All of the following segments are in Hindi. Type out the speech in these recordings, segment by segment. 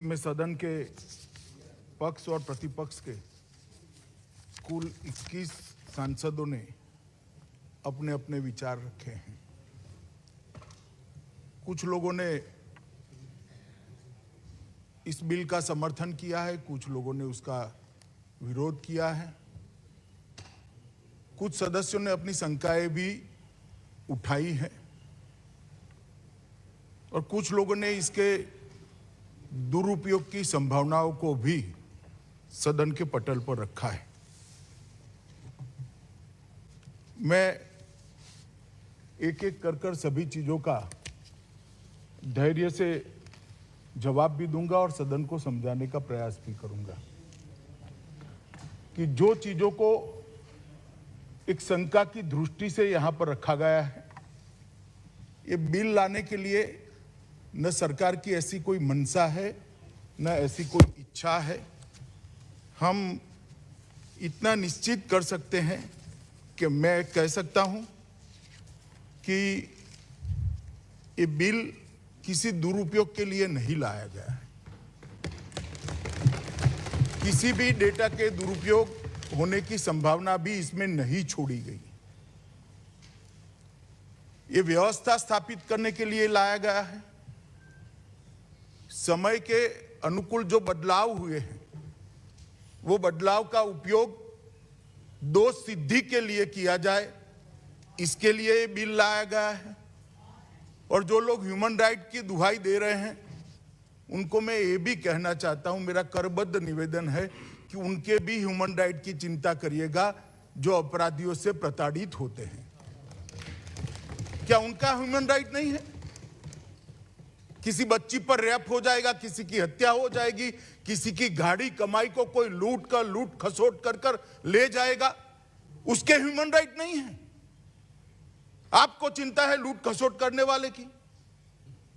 में सदन के पक्ष और प्रतिपक्ष के कुल 21 सांसदों ने अपने अपने विचार रखे हैं। कुछ लोगों ने इस बिल का समर्थन किया है, कुछ लोगों ने उसका विरोध किया है। कुछ सदस्यों ने अपनी शंकाएं भी उठाई हैं और कुछ लोगों ने इसके दुरुपयोग की संभावनाओं को भी सदन के पटल पर रखा है। मैं एक एक कर सभी चीजों का धैर्य से जवाब भी दूंगा और सदन को समझाने का प्रयास भी करूंगा कि जो चीजों को एक शंका की दृष्टि से यहां पर रखा गया है, ये बिल लाने के लिए न सरकार की ऐसी कोई मंशा है, न ऐसी कोई इच्छा है। हम इतना निश्चित कर सकते हैं कि मैं कह सकता हूं कि ये बिल किसी दुरुपयोग के लिए नहीं लाया गया है। किसी भी डेटा के दुरुपयोग होने की संभावना भी इसमें नहीं छोड़ी गई। ये व्यवस्था स्थापित करने के लिए लाया गया है। समय के अनुकूल जो बदलाव हुए हैं, वो बदलाव का उपयोग दोष सिद्धि के लिए किया जाए, इसके लिए ये बिल लाया गया है। और जो लोग ह्यूमन राइट की दुहाई दे रहे हैं, उनको मैं ये भी कहना चाहता हूं, मेरा करबद्ध निवेदन है कि उनके भी ह्यूमन राइट की चिंता करिएगा जो अपराधियों से प्रताड़ित होते हैं। क्या उनका ह्यूमन राइट नहीं है? किसी बच्ची पर रेप हो जाएगा, किसी की हत्या हो जाएगी, किसी की गाड़ी कमाई को कोई लूट खसोट कर ले जाएगा, उसके ह्यूमन राइट नहीं है। आपको चिंता है लूट खसोट करने वाले की,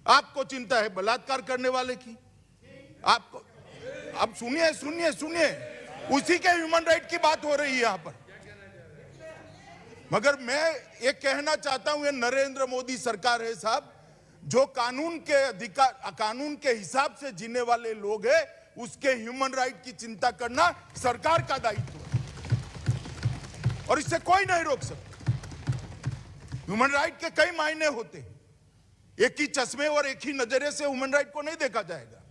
आपको चिंता है बलात्कार करने वाले की, आपको अब सुनिए उसी के ह्यूमन राइट की बात हो रही है यहां पर। मगर मैं ये कहना चाहता हूं, ये नरेंद्र मोदी सरकार है साहब, जो कानून के अधिकार, कानून के हिसाब से जीने वाले लोग हैं, उसके ह्यूमन राइट की चिंता करना सरकार का दायित्व है और इससे कोई नहीं रोक सकता। ह्यूमन राइट के कई मायने होते हैं, एक ही चश्मे और एक ही नजरिए से ह्यूमन राइट को नहीं देखा जाएगा।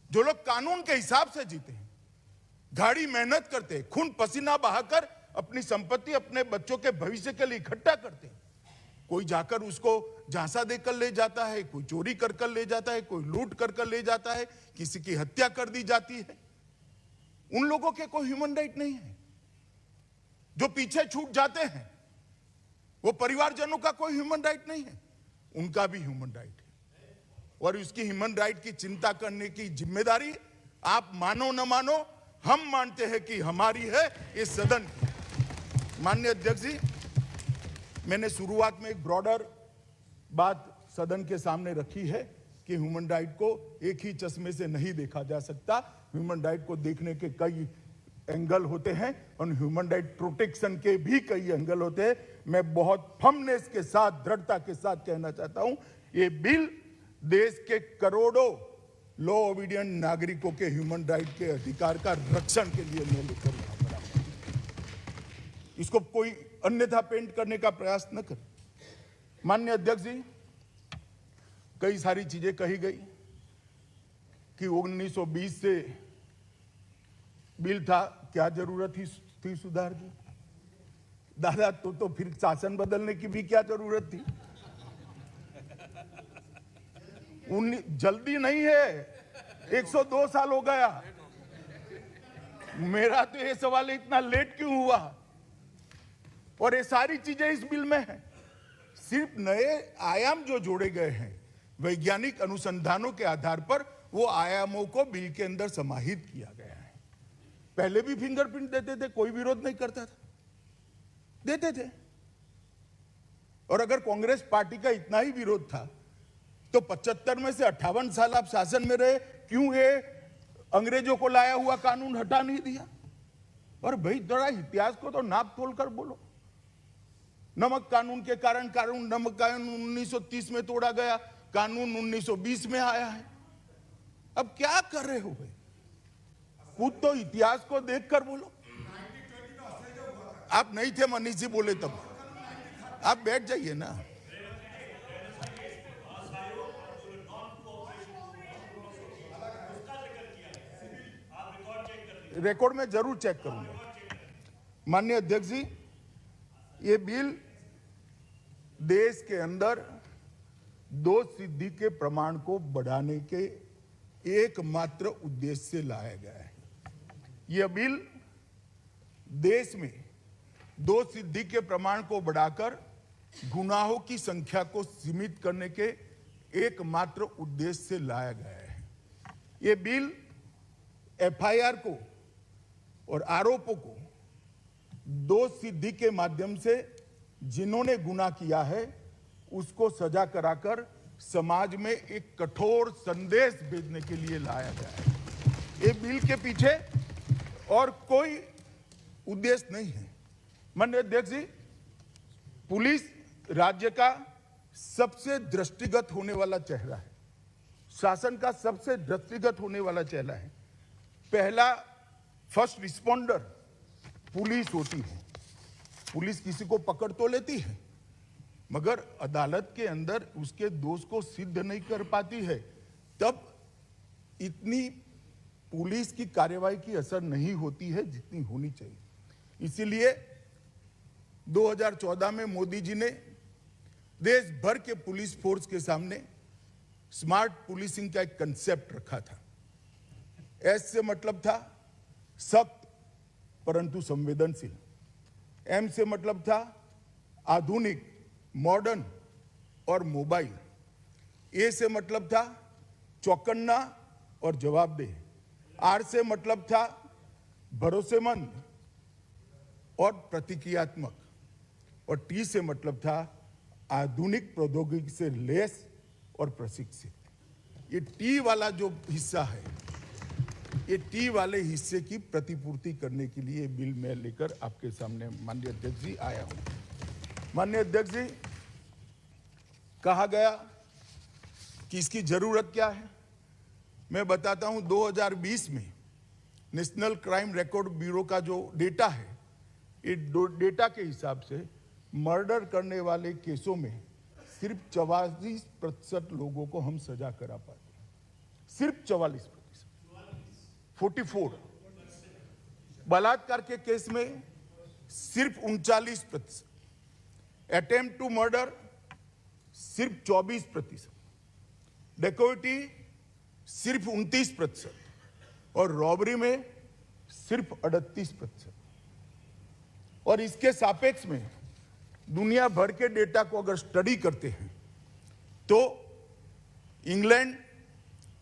जो लोग कानून के हिसाब से जीते हैं, गाड़ी मेहनत करते हैं, खून पसीना बहाकर अपनी संपत्ति अपने बच्चों के भविष्य के लिए इकट्ठा करते हैं, कोई जाकर उसको झांसा देकर ले जाता है, कोई चोरी कर ले जाता है, कोई लूट कर ले जाता है, किसी की हत्या कर दी जाती है, उन लोगों के कोई ह्यूमन राइट नहीं है। जो पीछे छूट जाते हैं, वो परिवारजनों का कोई ह्यूमन राइट नहीं है, उनका भी ह्यूमन राइट है। और उसकी ह्यूमन राइट की चिंता करने की जिम्मेदारी आप मानो न मानो, हम मानते हैं कि हमारी है, इस सदन की। माननीय अध्यक्ष जी, मैंने शुरुआत में एक ब्रॉडर बात सदन के सामने रखी है कि ह्यूमन राइट को एक ही चश्मे से नहीं देखा जा सकता। ह्यूमन राइट को देखने के कई एंगल होते हैं और ह्यूमन राइट प्रोटेक्शन के भी कई एंगल होते हैं। मैं बहुत फर्मनेस के साथ, दृढ़ता के साथ कहना चाहता हूं, ये बिल देश के करोड़ों लॉ ओबीडिएंट नागरिकों के ह्यूमन राइट के अधिकार का रक्षण के लिए मैं लेकर यहां पर आया। इसको कोई अन्यथा पेंट करने का प्रयास न कर। माननीय अध्यक्ष जी, कई सारी चीजें कही गई कि 1920 से बिल था, क्या जरूरत थी सुधार की? दादा तो फिर शासन बदलने की भी क्या जरूरत थी? जल्दी नहीं है, 102 साल हो गया। मेरा तो ये सवाल है, इतना लेट क्यों हुआ? और ये सारी चीजें इस बिल में है। सिर्फ नए आयाम जो जोड़े गए हैं वैज्ञानिक अनुसंधानों के आधार पर, वो आयामों को बिल के अंदर समाहित किया गया है। पहले भी फिंगरप्रिंट देते थे, कोई विरोध नहीं करता था, देते थे। और अगर कांग्रेस पार्टी का इतना ही विरोध था तो 75 में से 58 साल आप शासन में रहे, क्यों ये अंग्रेजों को लाया हुआ कानून हटा नहीं दिया? और भाई थोड़ा इतिहास को तो नाप तोल कर बोलो। नमक कानून के कारण नमक कानून 1930 में तोड़ा गया, कानून 1920 में आया है। अब क्या कर रहे हो भाई? खुद तो इतिहास को देखकर बोलो। आप नहीं थे, मनीष जी बोले तब। आप बैठ जाइए ना। रिकॉर्ड में जरूर चेक करूंगा। माननीय अध्यक्ष जी, ये बिल देश के अंदर दोष सिद्धि के प्रमाण को बढ़ाने के एकमात्र उद्देश्य से लाया गया है। यह बिल देश में दोष सिद्धि के प्रमाण को बढ़ाकर गुनाहों की संख्या को सीमित करने के एकमात्र उद्देश्य से लाया गया है। यह बिल एफआईआर को और आरोपों को दोष सिद्धि के माध्यम से जिन्होंने गुनाह किया है उसको सजा कराकर समाज में एक कठोर संदेश भेजने के लिए लाया गया है। ये बिल के पीछे और कोई उद्देश्य नहीं है। माननीय अध्यक्ष जी, पुलिस राज्य का सबसे दृष्टिगत होने वाला चेहरा है, शासन का सबसे दृष्टिगत होने वाला चेहरा है। पहला फर्स्ट रिस्पॉन्डर पुलिस होती है। पुलिस किसी को पकड़ तो लेती है, मगर अदालत के अंदर उसके दोष को सिद्ध नहीं कर पाती है, तब इतनी पुलिस की कार्यवाही की असर नहीं होती है जितनी होनी चाहिए। इसीलिए 2014 में मोदी जी ने देश भर के पुलिस फोर्स के सामने स्मार्ट पुलिसिंग का एक कंसेप्ट रखा था। एस से मतलब था सख्त परंतु संवेदनशील, एम से मतलब था आधुनिक, मॉडर्न और मोबाइल, ए से मतलब था चौकन्ना और जवाबदेह, आर से मतलब था भरोसेमंद और प्रतिक्रियात्मक, और टी से मतलब था आधुनिक प्रौद्योगिकी से लैस और प्रशिक्षित। ये टी वाला जो हिस्सा है, ये टी वाले हिस्से की प्रतिपूर्ति करने के लिए बिल मैं लेकर आपके सामने माननीय अध्यक्ष जी आया हूं। माननीय अध्यक्ष जी, कहा गया कि इसकी जरूरत क्या है, मैं बताता हूं। 2020 में नेशनल क्राइम रिकॉर्ड ब्यूरो का जो डेटा है, ये डेटा के हिसाब से मर्डर करने वाले केसों में सिर्फ 44% लोगों को हम सजा करा पाते हैं। सिर्फ 44%। 44। बलात्कार के केस में सिर्फ 39%। अटेम्प्ट टू मर्डर सिर्फ 24%। डेकोइटी सिर्फ 29% और रॉबरी में सिर्फ 38%। और इसके सापेक्ष में दुनिया भर के डेटा को अगर स्टडी करते हैं तो England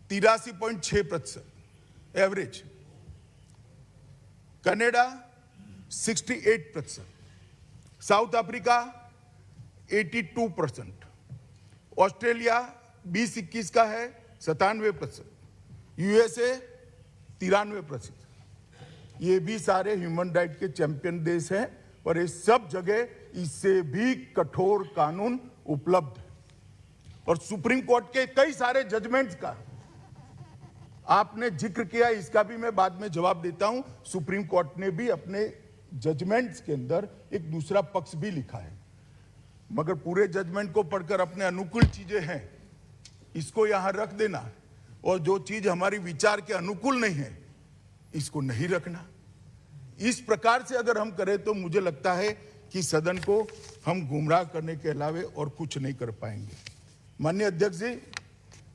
83.6% average, Canada 68%, south Africa 82%, Australia 2021 का है 97%, यूएसए 93%। ये भी सारे ह्यूमन राइट के चैंपियन देश हैं और ये सब जगह इससे भी कठोर कानून उपलब्ध है। और सुप्रीम कोर्ट के कई सारे जजमेंट्स का आपने जिक्र किया, इसका भी मैं बाद में जवाब देता हूं। सुप्रीम कोर्ट ने भी अपने जजमेंट्स के अंदर एक दूसरा पक्ष भी लिखा है, मगर पूरे जजमेंट को पढ़कर अपने अनुकूल चीजें हैं इसको यहां रख देना, और जो चीज हमारी विचार के अनुकूल नहीं है इसको नहीं रखना। इस प्रकार से अगर हम करें तो मुझे लगता है कि सदन को हम गुमराह करने के अलावे और कुछ नहीं कर पाएंगे। माननीय अध्यक्ष जी,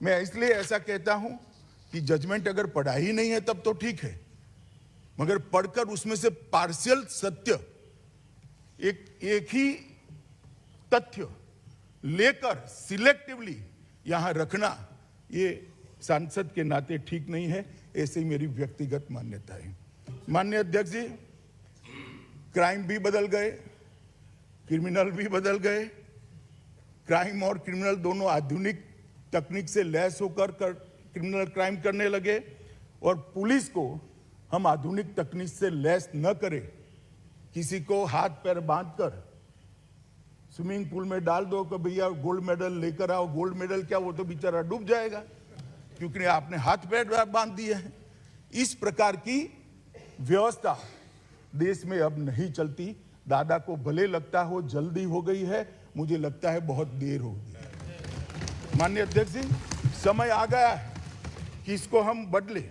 मैं इसलिए ऐसा कहता हूं कि जजमेंट अगर पढ़ा ही नहीं है तब तो ठीक है, मगर पढ़कर उसमें से पार्शियल सत्य, एक ही तथ्य लेकर सिलेक्टिवली यहां रखना, ये सांसद के नाते ठीक नहीं है। ऐसे ही मेरी व्यक्तिगत मान्यता है। माननीय अध्यक्ष जी, क्राइम भी बदल गए, क्रिमिनल भी बदल गए। क्राइम और क्रिमिनल दोनों आधुनिक तकनीक से लैस होकर क्रिमिनल क्राइम करने लगे, और पुलिस को हम आधुनिक तकनीक से लैस न करें। किसी को हाथ पैर बांधकर स्विमिंग पूल में डाल दो कि भैया गोल्ड मेडल लेकर आओ, गोल्ड मेडल क्या, वो तो बेचारा डूब जाएगा। क्योंकि आपने हाथ पैर बांध दिए हैं। इस प्रकार की व्यवस्था देश में अब नहीं चलती। दादा को भले लगता हो जल्दी हो गई है, मुझे लगता है बहुत देर हो गई है। माननीय अध्यक्ष जी, समय आ गया है कि इसको हम बदले,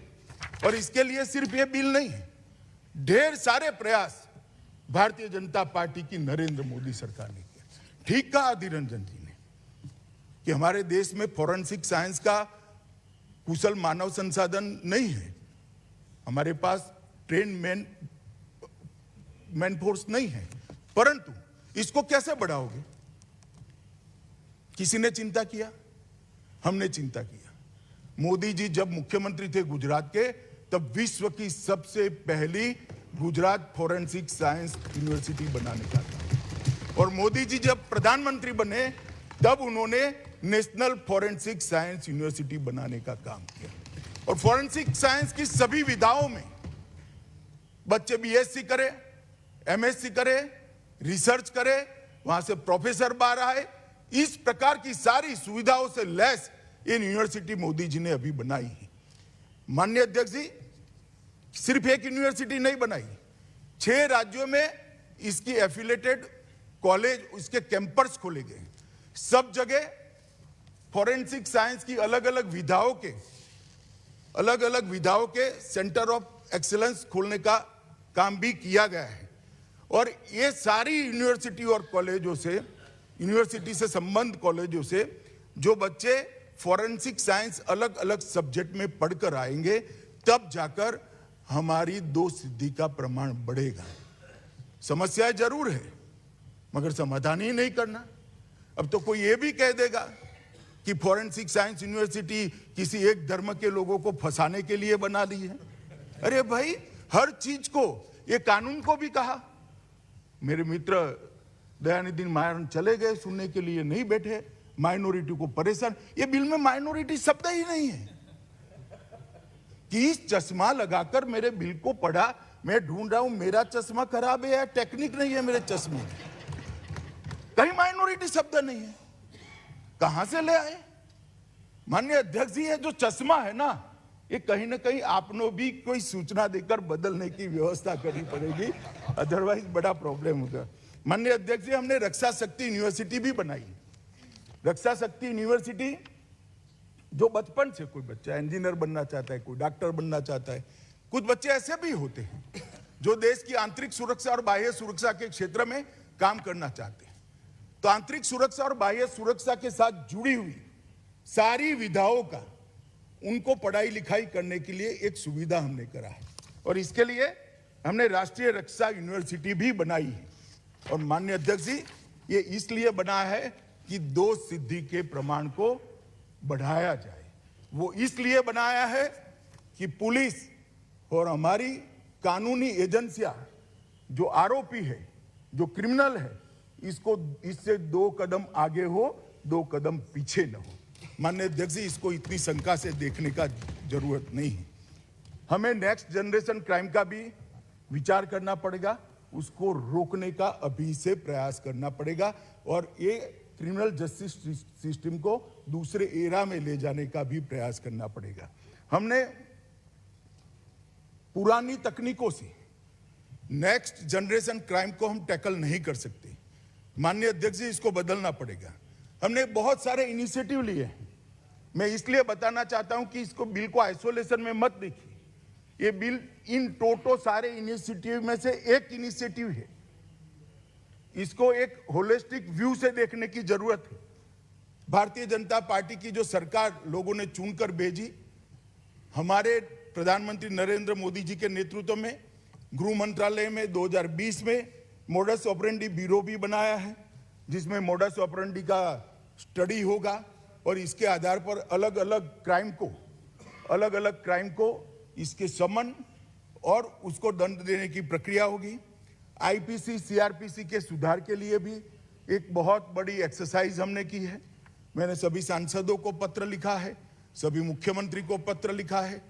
और इसके लिए सिर्फ ये बिल नहीं है, ढेर सारे प्रयास भारतीय जनता पार्टी की नरेंद्र मोदी सरकार ने किया। ठीक कहा अधीर रंजन जी ने कि हमारे देश में फॉरेंसिक साइंस का कुशल मानव संसाधन नहीं है, हमारे पास ट्रेन मैन फोर्स नहीं है, परंतु इसको कैसे बढ़ाओगे? किसी ने चिंता किया? हमने चिंता किया। मोदी जी जब मुख्यमंत्री थे गुजरात के, तब विश्व की सबसे पहली गुजरात फॉरेंसिक साइंस यूनिवर्सिटी बनाने का था, और मोदी जी जब प्रधानमंत्री बने तब उन्होंने नेशनल फॉरेंसिक साइंस यूनिवर्सिटी बनाने का काम किया। और फॉरेंसिक साइंस की सभी विधाओं में बच्चे बीएससी करे, एमएससी करे, रिसर्च करे, वहां से प्रोफेसर बाहर आए, इस प्रकार की सारी सुविधाओं से lace in university Modi ji ने अभी बनाई है। माननीय अध्यक्ष जी, सिर्फ एक यूनिवर्सिटी नहीं बनाई, 6 राज्यों में इसकी एफिलेटेड कॉलेज, इसके कैंपस खोले गए। सब जगह फॉरेंसिक साइंस की अलग अलग विधाओं के सेंटर ऑफ एक्सीलेंस खोलने का काम भी किया गया है। और ये सारी यूनिवर्सिटी और कॉलेजों से, यूनिवर्सिटी से संबंध कॉलेजों से जो बच्चे फॉरेंसिक साइंस अलग अलग सब्जेक्ट में पढ़कर आएंगे, तब जाकर हमारी 2 सिद्धि का प्रमाण बढ़ेगा। समस्या जरूर है, मगर समाधान ही नहीं करना। अब तो कोई ये भी कह देगा कि फॉरेंसिक साइंस यूनिवर्सिटी किसी एक धर्म के लोगों को फंसाने के लिए बना दी है। अरे भाई, हर चीज को, ये कानून को भी कहा। मेरे मित्र दयानिधि मारन चले गए, सुनने के लिए नहीं बैठे, माइनॉरिटी को परेशान। ये बिल में माइनॉरिटी शब्द ही नहीं है कि चश्मा लगाकर मेरे बिल को पढ़ा। मैं ढूंढ रहा हूं मेरा चश्मा खराब है या टेक्निक नहीं है मेरे चश्मे में, कहीं माइनॉरिटी शब्द नहीं है। कहां से ले आए? माननीय अध्यक्ष जी, ये जो चश्मा है ना, ये कहीं ना कहीं आपने भी कोई सूचना देकर बदलने की व्यवस्था करनी पड़ेगी, अदरवाइज बड़ा प्रॉब्लम होगा। माननीय अध्यक्ष जी, हमने रक्षा शक्ति यूनिवर्सिटी भी बनाई। रक्षा शक्ति यूनिवर्सिटी, जो बचपन से कोई बच्चा इंजीनियर बनना चाहता है, कोई डॉक्टर बनना चाहता है, कुछ बच्चे ऐसे भी होते हैं जो देश की आंतरिक सुरक्षा और बाह्य सुरक्षा के क्षेत्र में काम करना चाहते हैं। तो आंतरिक सुरक्षा और बाह्य सुरक्षा के साथ जुड़ी हुई सारी विधाओं का उनको पढ़ाई लिखाई करने के लिए एक सुविधा हमने करा है, और इसके लिए हमने राष्ट्रीय रक्षा यूनिवर्सिटी भी बनाई है। और माननीय अध्यक्ष जी, ये इसलिए बना है कि 2 सिद्धि के प्रमाण को बढ़ाया जाए। वो इसलिए बनाया है कि पुलिस और हमारी कानूनी एजेंसियां, जो आरोपी है, जो क्रिमिनल है, इससे 2 कदम आगे हो, 2 कदम पीछे न हो। माननीय अध्यक्ष जी, इसको इतनी शंका से देखने का जरूरत नहीं है। हमें नेक्स्ट जनरेशन क्राइम का भी विचार करना पड़ेगा, उसको रोकने का अभी से प्रयास करना पड़ेगा, और ये क्रिमिनल जस्टिस सिस्टम को दूसरे एरा में ले जाने का भी प्रयास करना पड़ेगा। हमने पुरानी तकनीकों से नेक्स्ट जनरेशन क्राइम को हम टैकल नहीं कर सकते। माननीय अध्यक्ष जी, इसको बदलना पड़ेगा। हमने बहुत सारे इनिशिएटिव लिए हैं। मैं इसलिए बताना चाहता हूं कि इसको बिल को आइसोलेशन में मत देखिए। ये बिल इन टोटो सारे इनिशिएटिव में से एक इनिशिएटिव है। इसको एक होलिस्टिक व्यू से देखने की जरूरत है। भारतीय जनता पार्टी की जो सरकार लोगों ने चुनकर भेजी, हमारे प्रधानमंत्री नरेंद्र मोदी जी के नेतृत्व में गृह मंत्रालय में 2020 में मोडस ऑपरेंडी ब्यूरो भी बनाया है, जिसमें मोडस ऑपरेंडी का स्टडी होगा, और इसके आधार पर अलग अलग क्राइम को इसके समन और उसको दंड देने की प्रक्रिया होगी। आईपीसी सीआरपीसी के सुधार के लिए भी एक बहुत बड़ी एक्सरसाइज हमने की है। मैंने सभी सांसदों को पत्र लिखा है, सभी मुख्यमंत्री को पत्र लिखा है,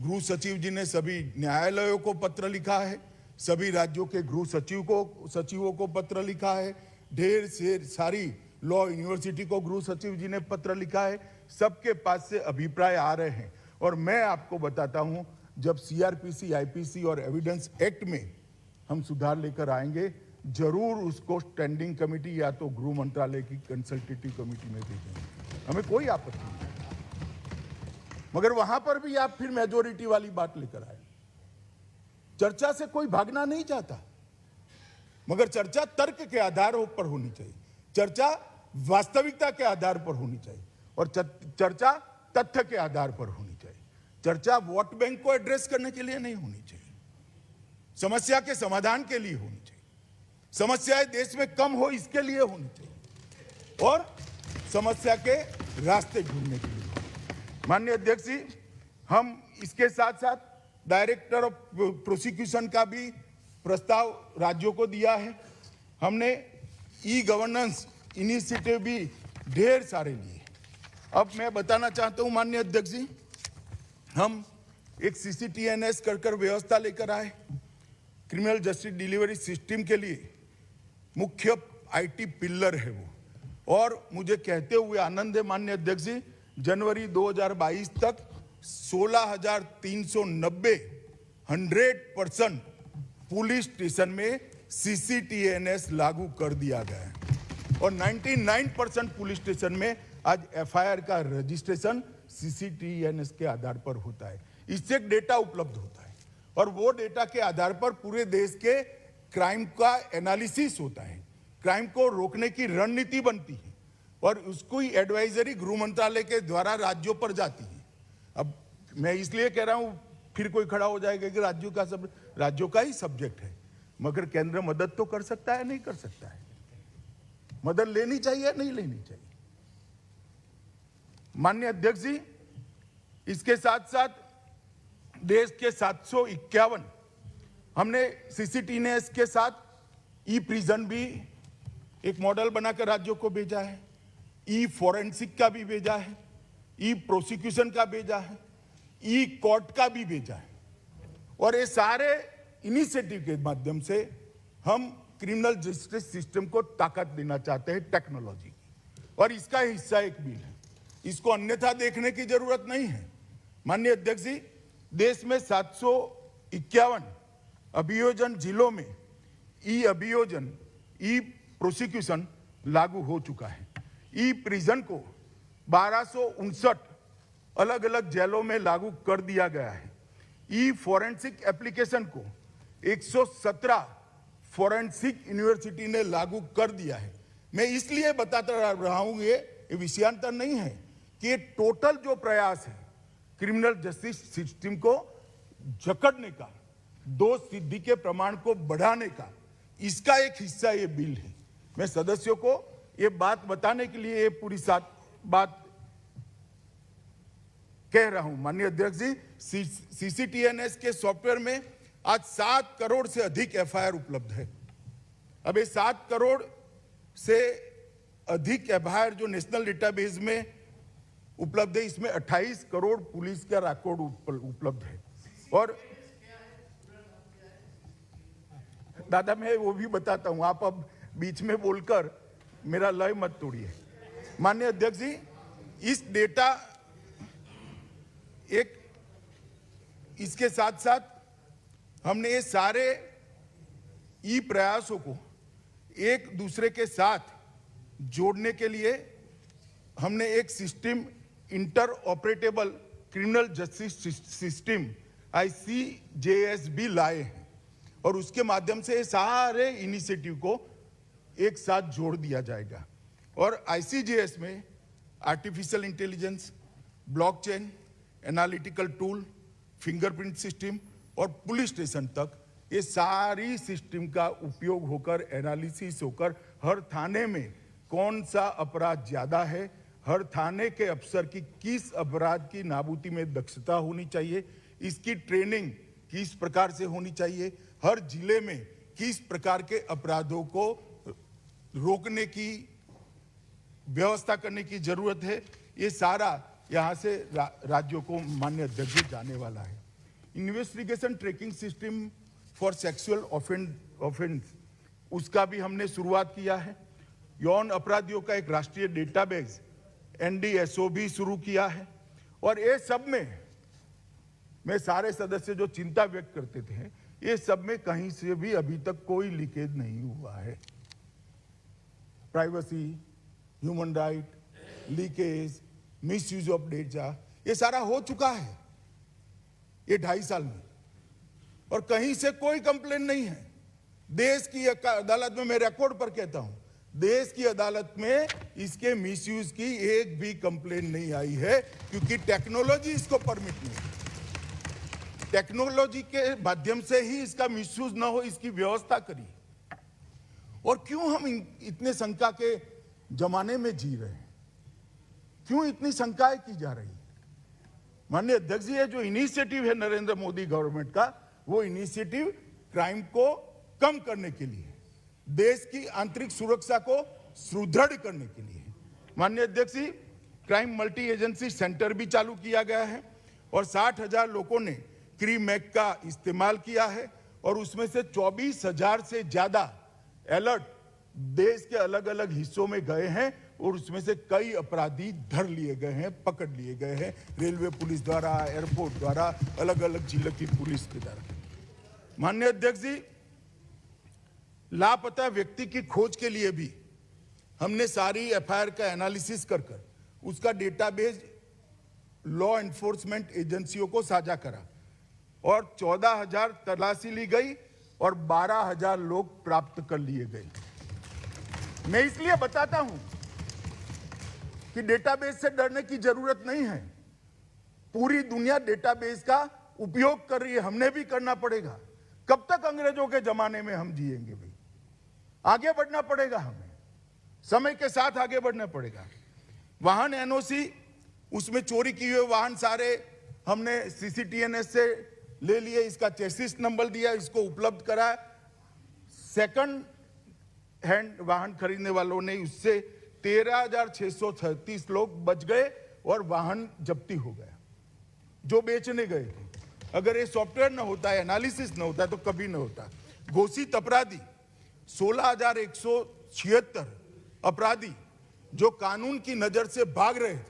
गृह सचिव जी ने सभी न्यायालयों को पत्र लिखा है, सभी राज्यों के गृह सचिवों को पत्र लिखा है, ढेर से सारी लॉ यूनिवर्सिटी को गृह सचिव जी ने पत्र लिखा है, सबके पास से अभिप्राय आ रहे हैं। और मैं आपको बताता हूं, जब सीआरपीसी, आईपीसी और एविडेंस एक्ट में हम सुधार लेकर आएंगे, जरूर उसको स्टैंडिंग कमेटी या तो गृह मंत्रालय की कंसल्टेटिव कमेटी में भेजेंगे, हमें कोई आपत्ति नहीं। मगर वहां पर भी आप फिर मेजोरिटी वाली बात लेकर आए। चर्चा से कोई भागना नहीं चाहता, मगर चर्चा तर्क के आधार पर होनी चाहिए, चर्चा वास्तविकता के आधार पर होनी चाहिए, और चर्चा तथ्य के आधार पर होनी चाहिए। चर्चा वोट बैंक को एड्रेस करने के लिए नहीं होनी चाहिए, समस्या के समाधान के लिए होनी चाहिए, समस्याएं देश में कम हो इसके लिए होनी चाहिए, और समस्या के रास्ते ढूंढने के लिए। माननीय अध्यक्ष जी, हम इसके साथ साथ डायरेक्टर ऑफ प्रोसिक्यूशन का भी प्रस्ताव राज्यों को दिया है। हमने ई गवर्नेंस इनिशिएटिव भी ढेर सारे लिए। अब मैं बताना चाहता हूं माननीय अध्यक्ष जी, हम एक CCTNS कर व्यवस्था लेकर आए। क्रिमिनल जस्टिस डिलीवरी सिस्टम के लिए मुख्य IT पिलर है वो, और मुझे कहते हुए आनंद है माननीय अध्यक्ष जी, जनवरी 2022 तक 16,390 100% पुलिस स्टेशन में CCTNS लागू कर दिया गया है, और 99% पुलिस स्टेशन में आज FIR का रजिस्ट्रेशन CCTNS के आधार पर होता है। इससे एक डेटा उपलब्ध होता है, और वो डेटा के आधार पर पूरे देश के क्राइम का एनालिसिस होता है, क्राइम को रोकने की रणनीति बनती है, और उसको ही एडवाइजरी गृह मंत्रालय के द्वारा राज्यों पर जाती है। अब मैं इसलिए कह रहा हूं, फिर कोई खड़ा हो जाएगा कि राज्यों का ही सब्जेक्ट है, मगर केंद्र मदद तो कर सकता है, नहीं कर सकता है? मदद लेनी चाहिए, नहीं लेनी चाहिए? माननीय अध्यक्ष जी, इसके साथ साथ देश के 751 हमने CCTNS के साथ ई प्रिजन भी एक मॉडल बनाकर राज्यों को भेजा है, ई फॉरेंसिक का भी भेजा है, ई प्रोसिक्यूशन का भेजा है, ई कोर्ट का भी भेजा है। और ये सारे इनिशिएटिव के माध्यम से हम क्रिमिनल जस्टिस सिस्टम को ताकत देना चाहते हैं टेक्नोलॉजी की, और इसका हिस्सा एक बिल है, इसको अन्यथा देखने की जरूरत नहीं है। माननीय अध्यक्ष जी, देश में 751 अभियोजन जिलों में ई अभियोजन, ई प्रोसिक्यूशन लागू हो चुका है। ई प्रिजन को 1259 अलग अलग जेलों में लागू कर दिया गया है। ई फॉरेंसिक एप्लीकेशन को 117 फॉरेंसिक यूनिवर्सिटी ने लागू कर दिया है। मैं इसलिए बताता रहा हूं, ये विषयांतर नहीं है कि ये टोटल जो प्रयास है क्रिमिनल जस्टिस सिस्टम को जकड़ने का, दोष सिद्धि के प्रमाण को बढ़ाने का, इसका एक हिस्सा ये बिल है। मैं सदस्यों को ये बात बताने के लिए ये पूरी बात कह रहा हूं। माननीय अध्यक्ष जी, CCTNS के सॉफ्टवेयर में आज 7 करोड़ से अधिक FIR उपलब्ध है। अब ये 7 करोड़ से अधिक FIR जो नेशनल डेटाबेस में उपलब्ध है, इसमें 28 करोड़ पुलिस का रिकॉर्ड उपलब्ध है। और दादा, मैं वो भी बताता हूं, आप अब बीच में बोलकर मेरा लय मत तोड़िए। माननीय अध्यक्ष जी, इस डेटा इसके साथ साथ हमने ये सारे ई प्रयासों को एक दूसरे के साथ जोड़ने के लिए हमने एक system, inter operable criminal justice system ICJS भी लाए हैं, और उसके माध्यम से सारे इनिशिएटिव को एक साथ जोड़ दिया जाएगा। और ICJS में artificial intelligence, blockchain, analytical tool, fingerprint system और पुलिस स्टेशन तक ये सारी सिस्टम का उपयोग होकर, एनालिसिस होकर, हर थाने में कौन सा अपराध ज्यादा है, हर थाने के अफसर की किस अपराध की नाबूदी में दक्षता होनी चाहिए, इसकी ट्रेनिंग किस प्रकार से होनी चाहिए, हर जिले में किस प्रकार के अपराधों को रोकने की व्यवस्था करने की जरूरत है, ये सारा यहां से राज्यों को माननीय अध्यक्ष जी जाने वाला है। Investigation tracking system for sexual offence, उसका भी हमने शुरुआत किया है। यौन अपराधियों का एक राष्ट्रीय डेटाबेस NDSO भी शुरू किया है। और ये सब में सारे सदस्य जो चिंता व्यक्त करते थे, ये सब में कहीं से भी अभी तक कोई लीकेज नहीं हुआ है। Privacy, human right, leakage, misuse of data, ये सारा हो चुका है ये 2.5 साल में, और कहीं से कोई कंप्लेन नहीं है। देश की अदालत में, मैं रिकॉर्ड पर कहता हूं, देश की अदालत में इसके मिसयूज की एक भी कंप्लेन नहीं आई है, क्योंकि टेक्नोलॉजी इसको परमिट नहीं। टेक्नोलॉजी के माध्यम से ही इसका मिसयूज ना हो, इसकी व्यवस्था करी। और क्यों हम इतने शंका के जमाने में जी रहे हैं? क्यों इतनी शंकाएं की जा रही है? माननीय अध्यक्ष जी, ये जो इनिशिएटिव है नरेंद्र मोदी गवर्नमेंट का, वो इनिशिएटिव क्राइम को कम करने के लिए, देश की आंतरिक सुरक्षा को सुदृढ़ करने के लिए। माननीय अध्यक्ष जी, क्राइम मल्टी एजेंसी सेंटर भी चालू किया गया है और 60,000 लोगों ने क्रीमैक का इस्तेमाल किया है, और उसमें से 24,000 से ज्यादा अलर्ट देश के अलग अलग हिस्सों में गए हैं, और उसमें से कई अपराधी धर लिए गए हैं, पकड़ लिए गए हैं, रेलवे पुलिस द्वारा, एयरपोर्ट द्वारा, अलग अलग जिले की पुलिस के द्वारा। माननीय अध्यक्ष जी, लापता व्यक्ति की खोज के लिए भी हमने सारी FIR का एनालिसिस कर उसका डेटाबेस लॉ एनफोर्समेंट एजेंसियों को साझा करा, और 14,000 तलाशी ली गई और 12,000 लोग प्राप्त कर लिए गए। मैं इसलिए बताता हूं कि डेटाबेस से डरने की जरूरत नहीं है। पूरी दुनिया डेटाबेस का उपयोग कर रही है, हमने भी करना पड़ेगा। कब तक अंग्रेजों के जमाने में हम जिएंगे भाई? आगे बढ़ना पड़ेगा, हमें समय के साथ आगे बढ़ना पड़ेगा। वाहन NOC, उसमें चोरी किए हुए वाहन सारे हमने CCTNS से ले लिए, इसका चेसिस नंबर दिया, इसको उपलब्ध करा। सेकंड हैंड वाहन खरीदने वालों ने उससे 13,636 लोग बच गए और वाहन जब्ती हो गया जो बेचने गए थे। अगर ये सॉफ्टवेयर ना होता, एनालिसिस ना होता, तो कभी ना होता। घोषित अपराधी 16,176 अपराधी जो कानून की नजर से भाग रहे थे,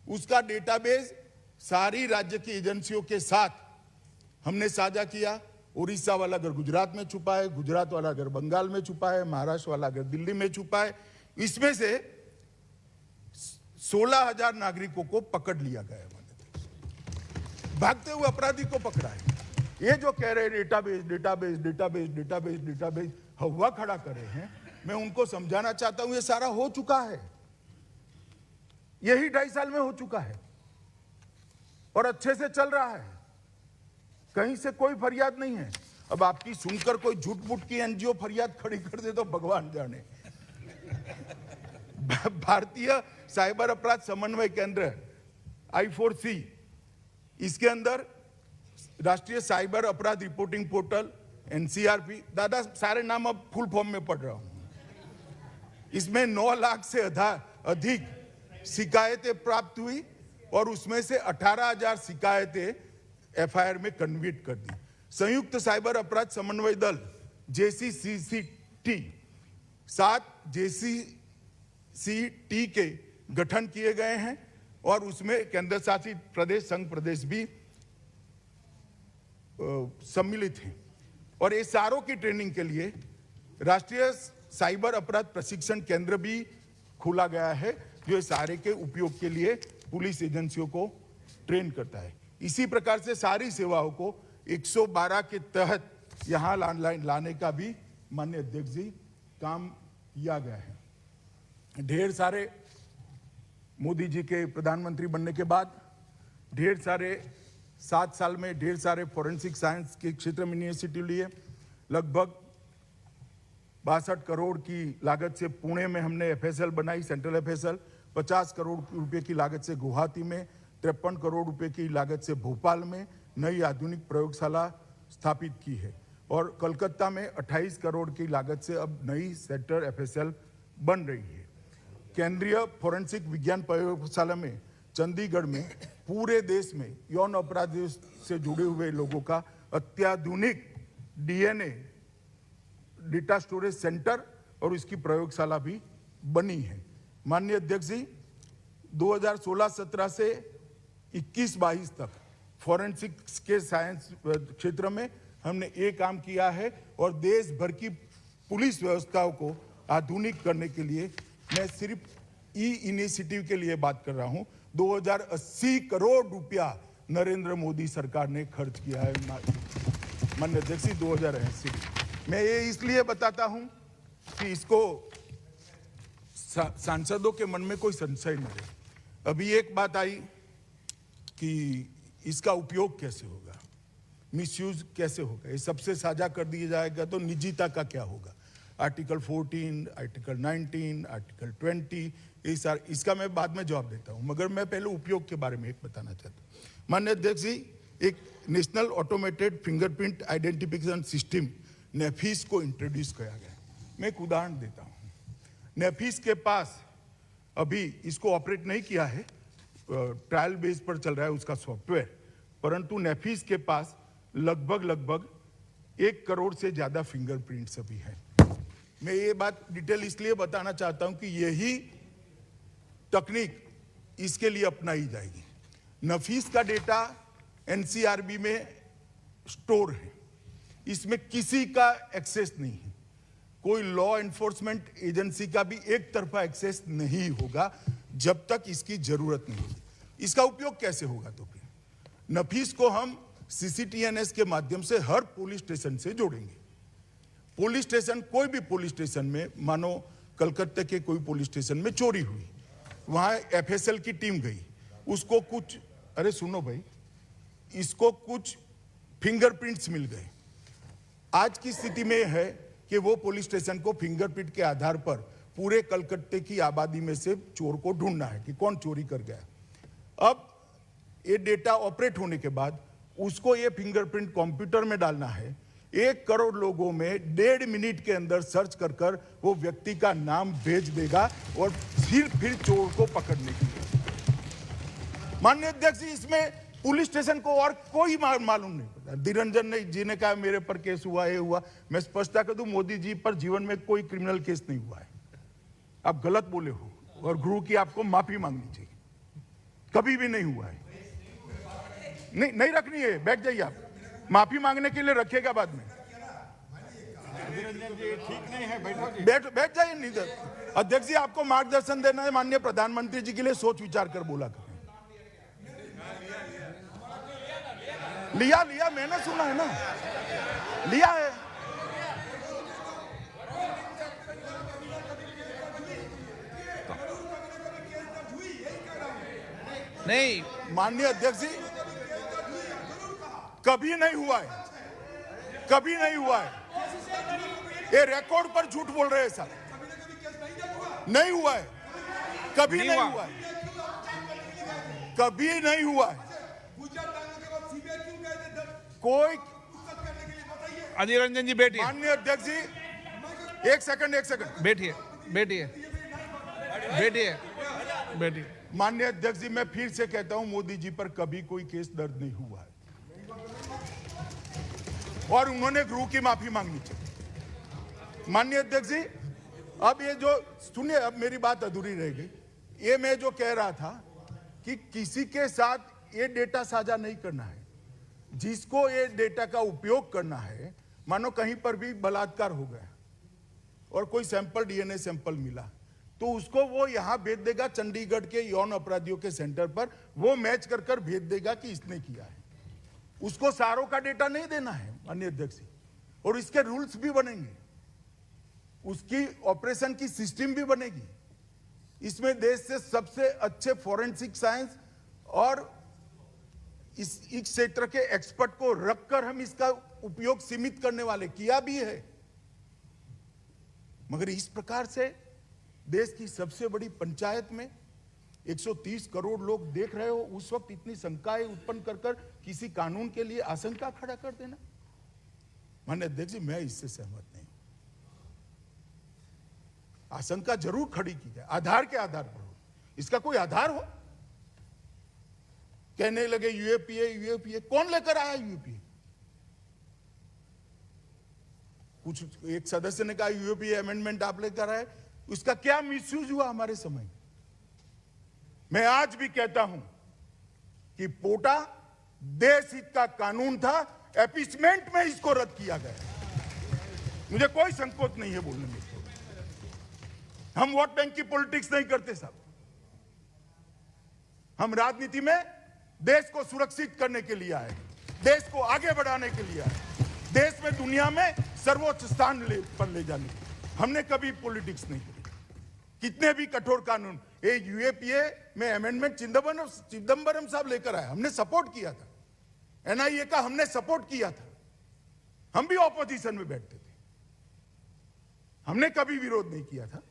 उसका डेटाबेस सारी राज्य की एजेंसियों के साथ हमने साझा किया। उड़ीसा वाला अगर गुजरात में छुपा है, गुजरात वाला अगर बंगाल में छुपा है, महाराष्ट्र वाला अगर दिल्ली में छुपा है, इसमें से 16,000 नागरिकों को पकड़ लिया गया है। भागते हुए अपराधी को पकड़ा है। ये जो कह रहे database database database database database हवा खड़ा कर रहे हैं, मैं उनको समझाना चाहता हूं, ये सारा हो चुका है, यही 2.5 साल में हो चुका है और अच्छे से चल रहा है। कहीं से कोई फरियाद नहीं है। अब आपकी सुनकर कोई झूठ मूठ की NGO फरियाद खड़ी कर दे तो भगवान जाने। भारतीय साइबर अपराध समन्वय केंद्र I4C, इसके अंदर राष्ट्रीय साइबर अपराध रिपोर्टिंग पोर्टल NCRP, दादा सारे नाम अब फुल फॉर्म में पढ़ रहा हूं। इसमें 9 लाख से अधिक शिकायतें प्राप्त हुई और उसमें से 18,000 शिकायतें FIR में कन्वर्ट कर दी। संयुक्त साइबर अपराध समन्वय दल JCCT 7 JCCT के गठन किए गए हैं और उसमें केंद्र शासित प्रदेश, संघ प्रदेश भी सम्मिलित हैं। और ये सारों की ट्रेनिंग के लिए राष्ट्रीय साइबर अपराध प्रशिक्षण केंद्र भी खोला गया है, जो सारे के उपयोग के लिए पुलिस एजेंसियों को ट्रेन करता है। इसी प्रकार से सारी सेवाओं को 112 के तहत यहाँ लाने का भी माननीय अध्यक्ष जी काम किया गया है। ढेर सारे मोदी जी के प्रधानमंत्री बनने के बाद ढेर सारे 7 साल में ढेर सारे फोरेंसिक साइंस के क्षेत्र में इनिशिएटिव लिए। लगभग 62 करोड़ की लागत से पुणे में हमने FSL बनाई, सेंट्रल FSL। 50 करोड़ रुपए की लागत से गुवाहाटी में, 53 करोड़ रुपए की लागत से भोपाल में नई आधुनिक प्रयोगशाला स्थापित की है और कलकत्ता में 28 करोड़ की लागत से अब नई सेंटर FSL बन रही है। केंद्रीय फोरेंसिक विज्ञान प्रयोगशाला में चंडीगढ़ में पूरे देश में यौन अपराध से जुड़े हुए लोगों का अत्याधुनिक DNA डेटा स्टोरेज सेंटर और इसकी प्रयोगशाला भी बनी है। माननीय अध्यक्ष जी, 2016-17 से 21-22 तक फॉरेंसिक्स के साइंस क्षेत्र में हमने ये काम किया है और देश भर की पुलिस व्यवस्थाओं को आधुनिक करने के लिए मैं सिर्फ ई इनिशिएटिव के लिए बात कर रहा हूं। 2080 करोड़ रुपया नरेंद्र मोदी सरकार ने खर्च किया है माननीय अध्यक्ष 2080। मैं ये इसलिए बताता हूं कि इसको सांसदों के मन में कोई संशय न रहे। अभी एक बात आई कि इसका उपयोग कैसे होगा, मिसयूज कैसे होगा, ये सबसे साझा कर दिया जाएगा तो निजीता का क्या होगा। आर्टिकल 14, आर्टिकल 19, आर्टिकल 20, ये सारा इसका मैं बाद में जवाब देता हूं, मगर मैं पहले उपयोग के बारे में एक बताना चाहता हूं। माननीय अध्यक्ष जी, एक national automated fingerprint identification system NAFIS को इंट्रोड्यूस किया गया। मैं एक उदाहरण देता हूं। नेफिस के पास अभी इसको ऑपरेट नहीं किया है, ट्रायल बेस पर चल रहा है उसका सॉफ्टवेयर, परंतु नेफिस के पास लगभग 1 करोड़ से ज्यादा फिंगरप्रिंट्स अभी हैं। मैं ये बात डिटेल इसलिए बताना चाहता हूं कि यही तकनीक इसके लिए अपनाई जाएगी। नफीस का डेटा एनसीआरबी में स्टोर है, इसमें किसी का एक्सेस नहीं है, कोई लॉ एनफोर्समेंट एजेंसी का भी एक तरफा एक्सेस नहीं होगा जब तक इसकी जरूरत नहीं होगी। इसका उपयोग कैसे होगा? तो फिर नफीस को हम सीसीटीएनएस के माध्यम से हर पुलिस स्टेशन से जोड़ेंगे। पुलिस स्टेशन, कोई भी पुलिस स्टेशन में, मानो कलकत्ते के कोई पुलिस स्टेशन में चोरी हुई, वहां एफएसएल की टीम गई, उसको कुछ, अरे सुनो भाई, इसको कुछ फिंगरप्रिंट्स मिल गए। आज की स्थिति में है कि वो पुलिस स्टेशन को फिंगरप्रिंट के आधार पर पूरे कलकत्ते की आबादी में से चोर को ढूंढना है कि कौन चोरी कर गया। अब ये डेटा ऑपरेट होने के बाद उसको ये फिंगरप्रिंट कंप्यूटर में डालना है। 1 करोड़ लोगों में 1.5 मिनट के अंदर सर्च कर वो व्यक्ति का नाम भेज देगा और फिर चोर को पकड़ने के लिए। माननीय अध्यक्ष जी, इसमें पुलिस स्टेशन को और कोई मालूम नहीं पड़ता। निरंजन जी ने कहा मेरे पर केस हुआ, ये हुआ। मैं स्पष्टता कर दूं, मोदी जी पर जीवन में कोई क्रिमिनल केस नहीं हुआ है। आप गलत बोले हो और गुरु की आपको माफी मांगनी चाहिए। कभी भी नहीं हुआ है। नहीं रखनी है, बैठ जाइए आप। माफी मांगने के लिए रखेगा बाद में। ठीक नहीं है, बैठ जाइए। नहीं अध्यक्ष जी, आपको मार्गदर्शन देना है। माननीय प्रधानमंत्री जी के लिए सोच विचार कर बोला करें। लिया मैंने सुना है ना, लिया है। नहीं माननीय अध्यक्ष जी, कभी नहीं हुआ है, कभी नहीं हुआ है। ये रिकॉर्ड पर झूठ बोल रहे हैं साहब। नहीं हुआ है, कभी नहीं हुआ है, कभी नहीं हुआ है। कोई अधीर रंजन जी बैठिए। माननीय अध्यक्ष जी, एक सेकंड बैठिए। माननीय अध्यक्ष जी, मैं फिर से कहता हूं, मोदी जी पर कभी कोई केस दर्ज नहीं हुआ है और उन्होंने गुरु की माफी मांगनी चाहिए। माननीय अध्यक्ष जी, अब ये जो सुनिए, अब मेरी बात अधूरी रह गई। ये मैं जो कह रहा था कि किसी के साथ ये डेटा साझा नहीं करना है। जिसको ये डेटा का उपयोग करना है, मानो कहीं पर भी बलात्कार हो गया और कोई सैंपल, डीएनए सैंपल मिला, तो उसको वो यहां भेज देगा चंडीगढ़ के यौन अपराधियों के सेंटर पर। वो मैच कर भेज देगा कि इसने किया है। उसको सारों का डेटा नहीं देना है माननीय अध्यक्ष जी। और इसके रूल्स भी बनेंगे, उसकी ऑपरेशन की सिस्टम भी बनेगी। इसमें देश से सबसे अच्छे फॉरेंसिक साइंस और इस क्षेत्र के एक्सपर्ट को रखकर हम इसका उपयोग सीमित करने वाले किया भी है। मगर इस प्रकार से देश की सबसे बड़ी पंचायत में 130 करोड़ लोग देख रहे हो, उस वक्त इतनी शंकाएं उत्पन्न कर किसी कानून के लिए आशंका खड़ा कर देना, माननीय अध्यक्ष जी, मैं इससे सहमत नहीं। आशंका जरूर खड़ी की जाए, आधार के आधार पर हो। इसका कोई आधार हो। कहने लगे यूएपीए, कौन लेकर आया यूएपीए? कुछ एक सदस्य ने कहा यूएपीए अमेंडमेंट आप लेकर आए, उसका क्या मिसयूज हुआ हमारे समय? मैं आज भी कहता हूं कि पोटा देश हित का कानून था, एपीसमेंट में इसको रद्द किया गया। मुझे कोई संकोच नहीं है बोलने में। हम वोट बैंक की पॉलिटिक्स नहीं करते साहब। हम राजनीति में देश को सुरक्षित करने के लिए आए, देश को आगे बढ़ाने के लिए आए, देश में दुनिया में सर्वोच्च स्थान पर ले जाने के लिए। हमने कभी पॉलिटिक्स नहीं की। कितने भी कठोर कानून, ये यूएपीए में अमेंडमेंट चिदंबरम साहब लेकर आए, हमने सपोर्ट किया था। एनआईए का हमने सपोर्ट किया था। हम भी ऑपोजिशन में बैठते थे, हमने कभी विरोध नहीं किया था।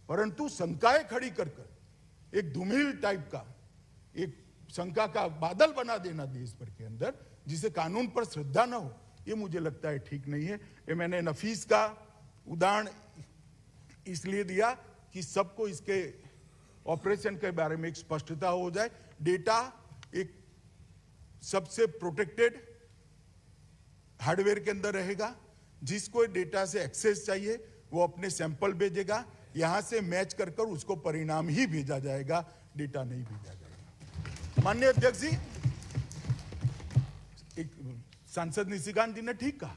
परंतु शंकाएं खड़ी कर एक धूमिल टाइप का एक शंका का बादल बना देना देश भर के अंदर, जिसे कानून पर श्रद्धा न हो, ये मुझे लगता है ठीक नहीं है। ये मैंने नफीस का उदाहरण इसलिए दिया कि सबको इसके ऑपरेशन के बारे में एक स्पष्टता हो जाए। डेटा एक सबसे प्रोटेक्टेड हार्डवेयर के अंदर रहेगा। जिसको डेटा से एक्सेस चाहिए वो अपने सैंपल भेजेगा, यहां से मैच कर कर उसको परिणाम ही भेजा जाएगा, डेटा नहीं भेजा जाएगा। माननीय अध्यक्ष जी, एक सांसद निशिकांत जी ने ठीक कहा,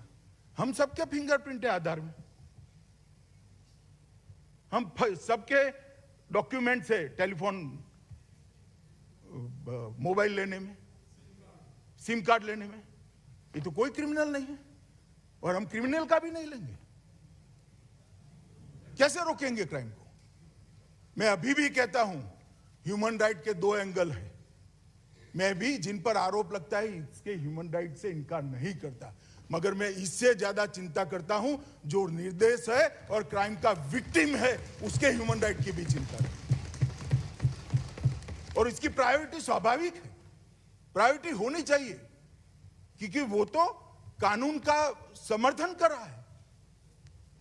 हम सबके फिंगरप्रिंट है आधार में, हम सबके डॉक्यूमेंट्स है टेलीफोन, मोबाइल लेने में, सिम कार्ड लेने में। ये तो कोई क्रिमिनल नहीं है और हम क्रिमिनल का भी नहीं लेंगे। कैसे रोकेंगे क्राइम को? मैं अभी भी कहता हूं ह्यूमन राइट के दो एंगल हैं। मैं भी जिन पर आरोप लगता है इसके ह्यूमन राइट से इनकार नहीं करता, मगर मैं इससे ज्यादा चिंता करता हूं जो निर्दोष है और क्राइम का विक्टिम है उसके ह्यूमन राइट की भी चिंता है। और इसकी प्रायोरिटी स्वाभाविक है, प्रायोरिटी होनी चाहिए, क्योंकि वो तो कानून का समर्थन कर रहा है।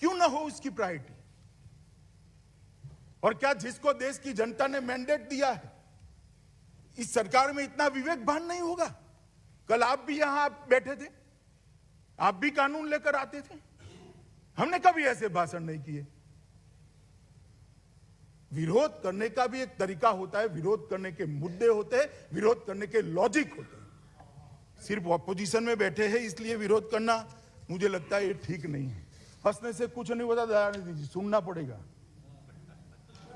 क्यों ना हो उसकी प्रायोरिटी? और क्या जिसको देश की जनता ने मैंडेट दिया है, इस सरकार में इतना विवेक भान नहीं होगा? कल आप भी यहां बैठे थे, आप भी कानून लेकर आते थे, हमने कभी ऐसे भाषण नहीं किए। विरोध करने का भी एक तरीका होता है, विरोध करने के मुद्दे होते हैं, विरोध करने के लॉजिक होते हैं। सिर्फ ऑपोजिशन में बैठे हैं इसलिए विरोध करना मुझे लगता है ये ठीक नहीं है। हंसने से कुछ नहीं होता, दयानिधि जी, सुनना पड़ेगा।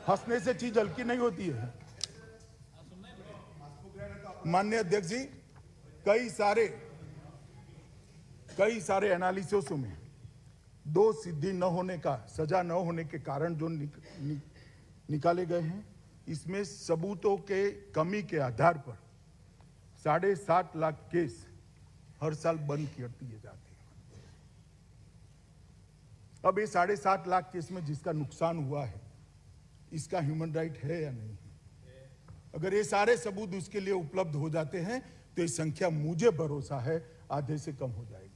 हंसने से चीज हल्की नहीं होती है। माननीय अध्यक्ष जी, कई सारे एनालिसिस में दोष सिद्धि न होने का, सजा न होने के कारण जो निकाले गए हैं, इसमें सबूतों के कमी के आधार पर 7.5 लाख केस हर साल बंद कर दिए जाते हैं। अब ये 7.5 लाख केस में जिसका नुकसान हुआ है, इसका ह्यूमन राइट है या नहीं? अगर ये सारे सबूत उसके लिए उपलब्ध हो जाते हैं तो ये संख्या, मुझे भरोसा है, आधे से कम हो जाएगी।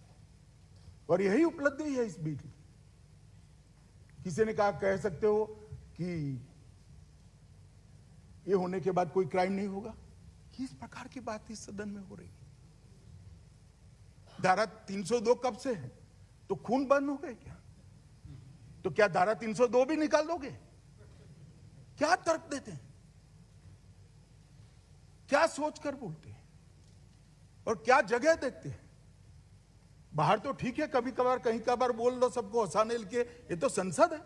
और यही उपलब्धि है इस बीच। किसी ने कहा, कह सकते हो कि ये होने के बाद कोई क्राइम नहीं होगा? किस प्रकार की बात इस सदन में हो रही है? धारा 302 कब से है? तो खून बंद हो गए क्या? तो क्या धारा 302 भी निकाल दोगे? क्या तर्क देते हैं, क्या सोचकर बोलते हैं और क्या जगह देखते हैं? बाहर तो ठीक है, कभी कभार कहीं कभार बोल लो सबको हंसाने के, ये तो संसद है।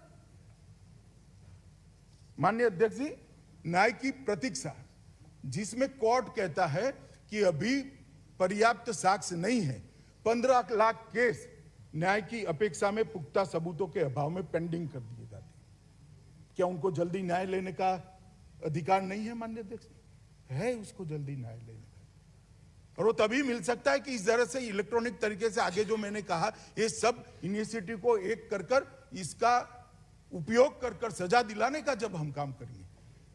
माननीय अध्यक्ष जी, न्याय की प्रतीक्षा, जिसमें कोर्ट कहता है कि अभी पर्याप्त साक्ष्य नहीं है, 15 लाख केस न्याय की अपेक्षा में पुख्ता सबूतों के अभाव में पेंडिंग कर दिए जाते हैं। क्या उनको जल्दी न्याय लेने का अधिकार नहीं है? माननीय अध्यक्ष, है उसको जल्दी न्याय लेने का, और वो तभी मिल सकता है कि इस तरह से इलेक्ट्रॉनिक तरीके से आगे जो मैंने कहा, ये सब इनिशिएटिव को एक कर इसका उपयोग कर सजा दिलाने का जब हम काम करेंगे।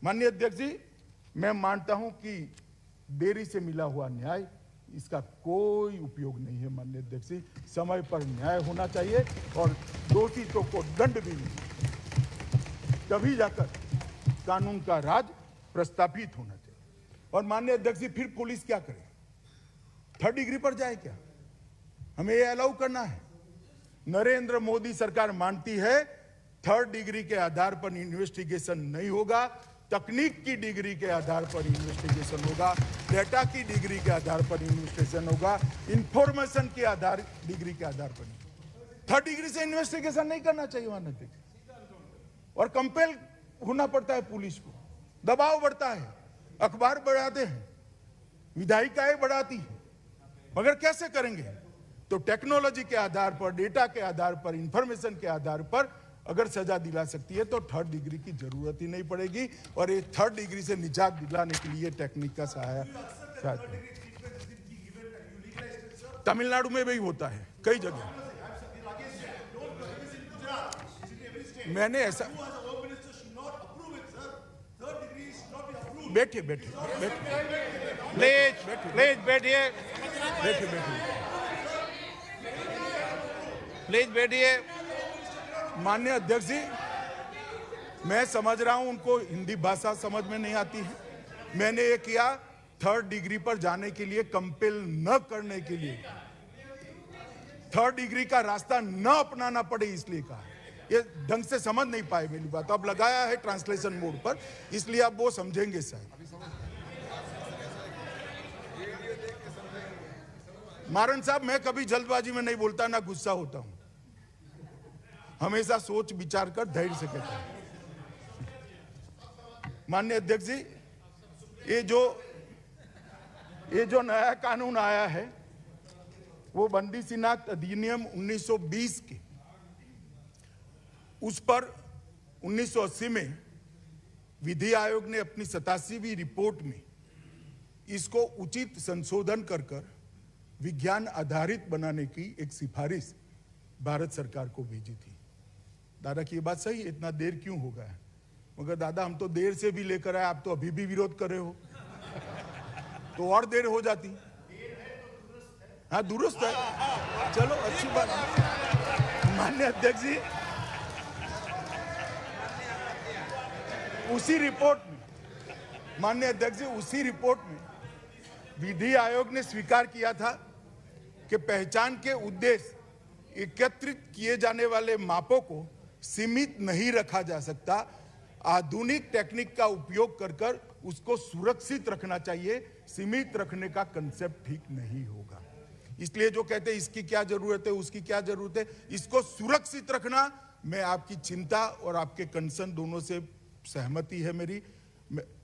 माननीय अध्यक्ष जी, मैं मानता हूं कि देरी से मिला हुआ न्याय, इसका कोई उपयोग नहीं है। माननीय अध्यक्ष जी, समय पर न्याय होना चाहिए और दोषियों को दंड भी मिले, तभी जाकर कानून का राज प्रस्थापित होना चाहिए। और माननीय अध्यक्ष जी, फिर पुलिस क्या करे? 3rd डिग्री पर जाए क्या? हमें ये अलाउ करना है? नरेंद्र मोदी सरकार मानती है 3rd डिग्री के आधार पर इन्वेस्टिगेशन नहीं होगा, तकनीक की डिग्री के आधार पर इन्वेस्टिगेशन होगा, डेटा की डिग्री के आधार पर इन्वेस्टिगेशन होगा, इंफॉर्मेशन के आधार डिग्री के आधार पर। थर्ड डिग्री से इन्वेस्टिगेशन नहीं करना चाहिए माननीय अध्यक्ष। और कंपेल होना पड़ता है पुलिस को, दबाव बढ़ता है, अखबार बढ़ाते हैं, विधायिकाएं बढ़ाती हैं, मगर कैसे करेंगे? तो टेक्नोलॉजी के आधार पर, डेटा के आधार पर, इंफॉर्मेशन के आधार पर अगर सजा दिला सकती है तो थर्ड डिग्री की जरूरत ही नहीं पड़ेगी। और ये थर्ड डिग्री से निजात दिलाने के लिए टेक्निक का सहायता तमिलनाडु में भी होता है, कई जगह। मैंने ऐसा बैठिए बैठिए प्लीज प्लीज बैठिए, बैठिए बैठिए प्लीज बैठिए। माननीय अध्यक्ष जी, मैं समझ रहा हूं उनको हिंदी भाषा समझ में नहीं आती है। मैंने ये किया थर्ड डिग्री पर जाने के लिए, कंपेल न करने के लिए, थर्ड डिग्री का रास्ता न अपनाना पड़े इसलिए कहा। ये ढंग से समझ नहीं पाए मेरी बात, अब लगाया है ट्रांसलेशन मोड पर, इसलिए अब वो समझेंगे शायद। मारन साहब, मैं कभी जल्दबाजी में नहीं बोलता, ना गुस्सा होता हूं, हमेशा सोच विचार कर धैर्य से कहता हूं। माननीय अध्यक्ष जी, ये जो नया कानून आया है वो बंदी सिनाख्त अधिनियम 1920 के, उस पर 1980 में विधि आयोग ने अपनी 87वीं रिपोर्ट में इसको उचित संशोधन कर विज्ञान आधारित बनाने की एक सिफारिश भारत सरकार को भेजी थी। दादा की ये बात सही है, इतना देर क्यों हो गया? मगर दादा, हम तो देर से भी लेकर आए, आप तो अभी भी विरोध कर रहे हो, तो और देर हो जाती। हाँ, दुरुस्त है, चलो अच्छी बात है। माननीय अध्यक्ष जी, उसी रिपोर्ट में, माननीय अध्यक्ष जी, उसी रिपोर्ट में विधि आयोग ने स्वीकार किया था कि पहचान के उद्देश्य एकत्रित किए जाने वाले मापों को सीमित नहीं रखा जा सकता, आधुनिक टेक्निक का उपयोग कर उसको सुरक्षित रखना चाहिए, सीमित रखने का कंसेप्ट ठीक नहीं होगा। इसलिए जो कहते हैं इसकी क्या जरूरत है, उसकी क्या जरूरत है, इसको सुरक्षित रखना, मैं आपकी चिंता और आपके कंसर्न दोनों से सहमति है मेरी।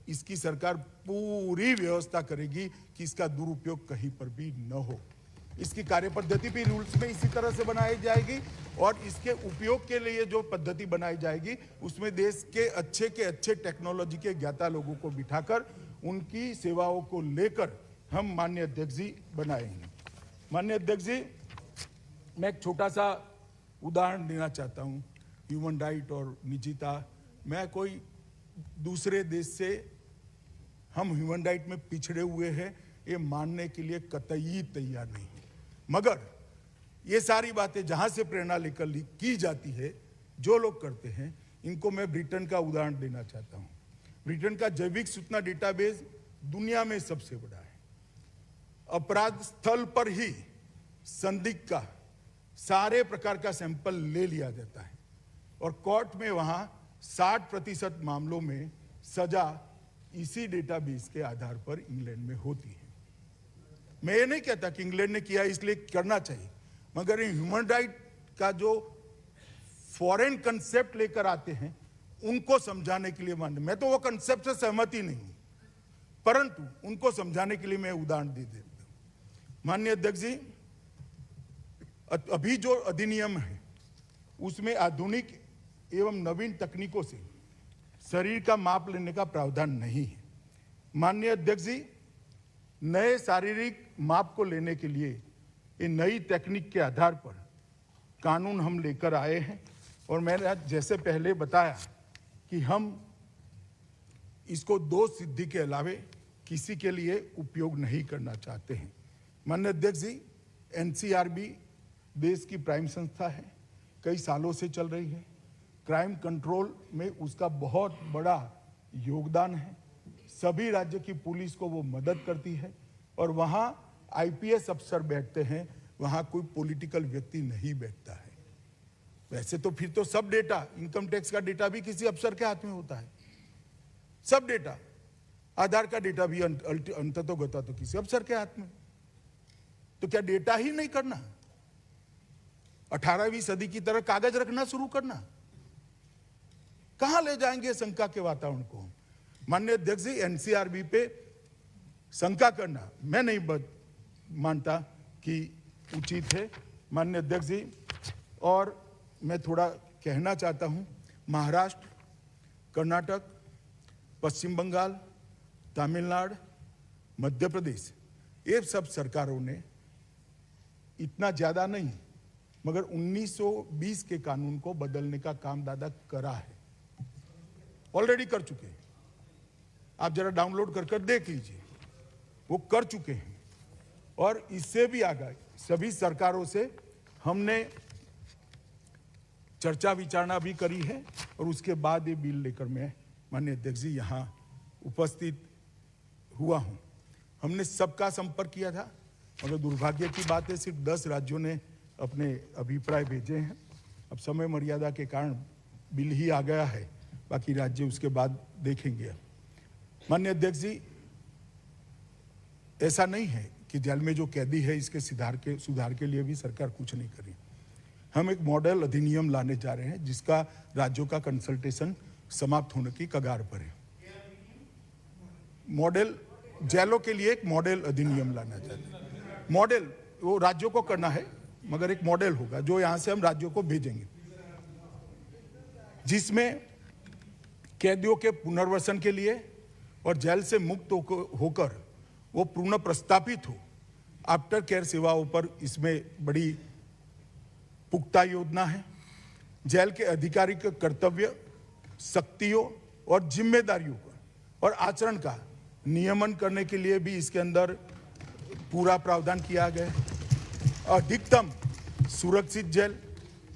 इसकी सरकार पूरी व्यवस्था करेगी कि इसका दुरुपयोग कहीं पर भी न हो। इसकी कार्य पद्धति भी रूल्स में इसी तरह से बनाई जाएगी और इसके उपयोग के लिए जो पद्धति बनाई जाएगी उसमें देश के अच्छे टेक्नोलॉजी के ज्ञाता लोगों को बिठाकर उनकी सेवाओं को लेकर हम माननीय अध्यक्ष जी बनाएंगे। माननीय अध्यक्ष जी, मैं एक छोटा सा उदाहरण देना चाहता हूं, ह्यूमन राइट और निजता। मैं कोई दूसरे देश से हम ह्यूमन राइट में पिछड़े हुए हैं ये मानने के लिए कतई तैयार नहीं, मगर ये सारी बातें जहां से प्रेरणा लेकर की जाती है, जो लोग करते हैं, इनको मैं ब्रिटेन का उदाहरण देना चाहता हूं। ब्रिटेन का जैविक सूचना डेटाबेस दुनिया में सबसे बड़ा है। अपराध स्थल पर ही संदिग्ध का सारे प्रकार का सैंपल ले लिया जाता है और कोर्ट में वहां 60% मामलों में सजा इसी डेटाबेस के आधार पर इंग्लैंड में होती है। मैं ये नहीं कहता कि इंग्लैंड ने किया इसलिए करना चाहिए, मगर ह्यूमन राइट का जो फॉरेन कंसेप्ट लेकर आते हैं उनको समझाने के लिए मैं तो वो कंसेप्ट से सहमत ही नहीं हूं, परंतु उनको समझाने के लिए मैं उदाहरण दे देता हूं। माननीय अध्यक्ष जी, अभी जो अधिनियम है उसमें आधुनिक एवं नवीन तकनीकों से शरीर का माप लेने का प्रावधान नहीं है। माननीय अध्यक्ष जी, नए शारीरिक माप को लेने के लिए ये नई तकनीक के आधार पर कानून हम लेकर आए हैं और मैंने जैसे पहले बताया कि हम इसको दो सिद्धि के अलावे किसी के लिए उपयोग नहीं करना चाहते हैं। माननीय अध्यक्ष जी, एनसीआरबी देश की प्राइम संस्था है, कई सालों से चल रही है। क्राइम कंट्रोल में उसका बहुत बड़ा योगदान है। सभी राज्य की पुलिस को वो मदद करती है और वहाँ आईपीएस अफसर बैठते हैं, वहाँ कोई पॉलिटिकल व्यक्ति नहीं बैठता है। वैसे तो फिर तो सब डेटा, इनकम टैक्स का डेटा भी किसी अफसर के हाथ में होता है, सब डेटा, आधार का डेटा भी अंततोगता तो किसी अफसर के हाथ में। तो क्या डेटा ही नहीं करना, 18वीं सदी की तरह कागज रखना शुरू करना? कहां ले जाएंगे शंका के वातावरण को? माननीय अध्यक्ष जी, एनसीआरबी पे शंका करना मैं नहीं मानता कि उचित है। माननीय अध्यक्ष जी, और मैं थोड़ा कहना चाहता हूं, महाराष्ट्र, कर्नाटक, पश्चिम बंगाल, तमिलनाडु, मध्य प्रदेश, ये सब सरकारों ने इतना ज्यादा नहीं मगर 1920 के कानून को बदलने का काम दादा करा है, ऑलरेडी कर चुके हैं। आप जरा डाउनलोड कर देख लीजिए, वो कर चुके हैं। और इससे भी आगे सभी सरकारों से हमने चर्चा विचारणा भी करी है और उसके बाद ये बिल लेकर मैं माननीय अध्यक्ष जी यहाँ उपस्थित हुआ हूँ। हमने सबका संपर्क किया था मगर दुर्भाग्य की बात है सिर्फ 10 राज्यों ने अपने अभिप्राय भेजे हैं। अब समय मर्यादा के कारण बिल ही आ गया है, बाकी राज्य उसके बाद देखेंगे। माननीय अध्यक्ष जी, ऐसा नहीं है कि जेल में जो कैदी है इसके सुधार के लिए भी सरकार कुछ नहीं करी। हम एक मॉडल अधिनियम लाने जा रहे हैं जिसका राज्यों का कंसल्टेशन समाप्त होने की कगार पर है। मॉडल जेलों के लिए एक मॉडल अधिनियम लाना चाहते हैं। मॉडल वो राज्यों को करना है मगर एक मॉडल होगा जो यहां से हम राज्यों को भेजेंगे, जिसमें कैदियों के पुनर्वसन के लिए और जेल से मुक्त होकर वो पुनः प्रस्तापित हो, आफ्टर केयर सेवाओं पर इसमें बड़ी पुख्ता योजना है। जेल के अधिकारी के कर्तव्य, शक्तियों और जिम्मेदारियों का और आचरण का नियमन करने के लिए भी इसके अंदर पूरा प्रावधान किया गया है। अधिकतम सुरक्षित जेल,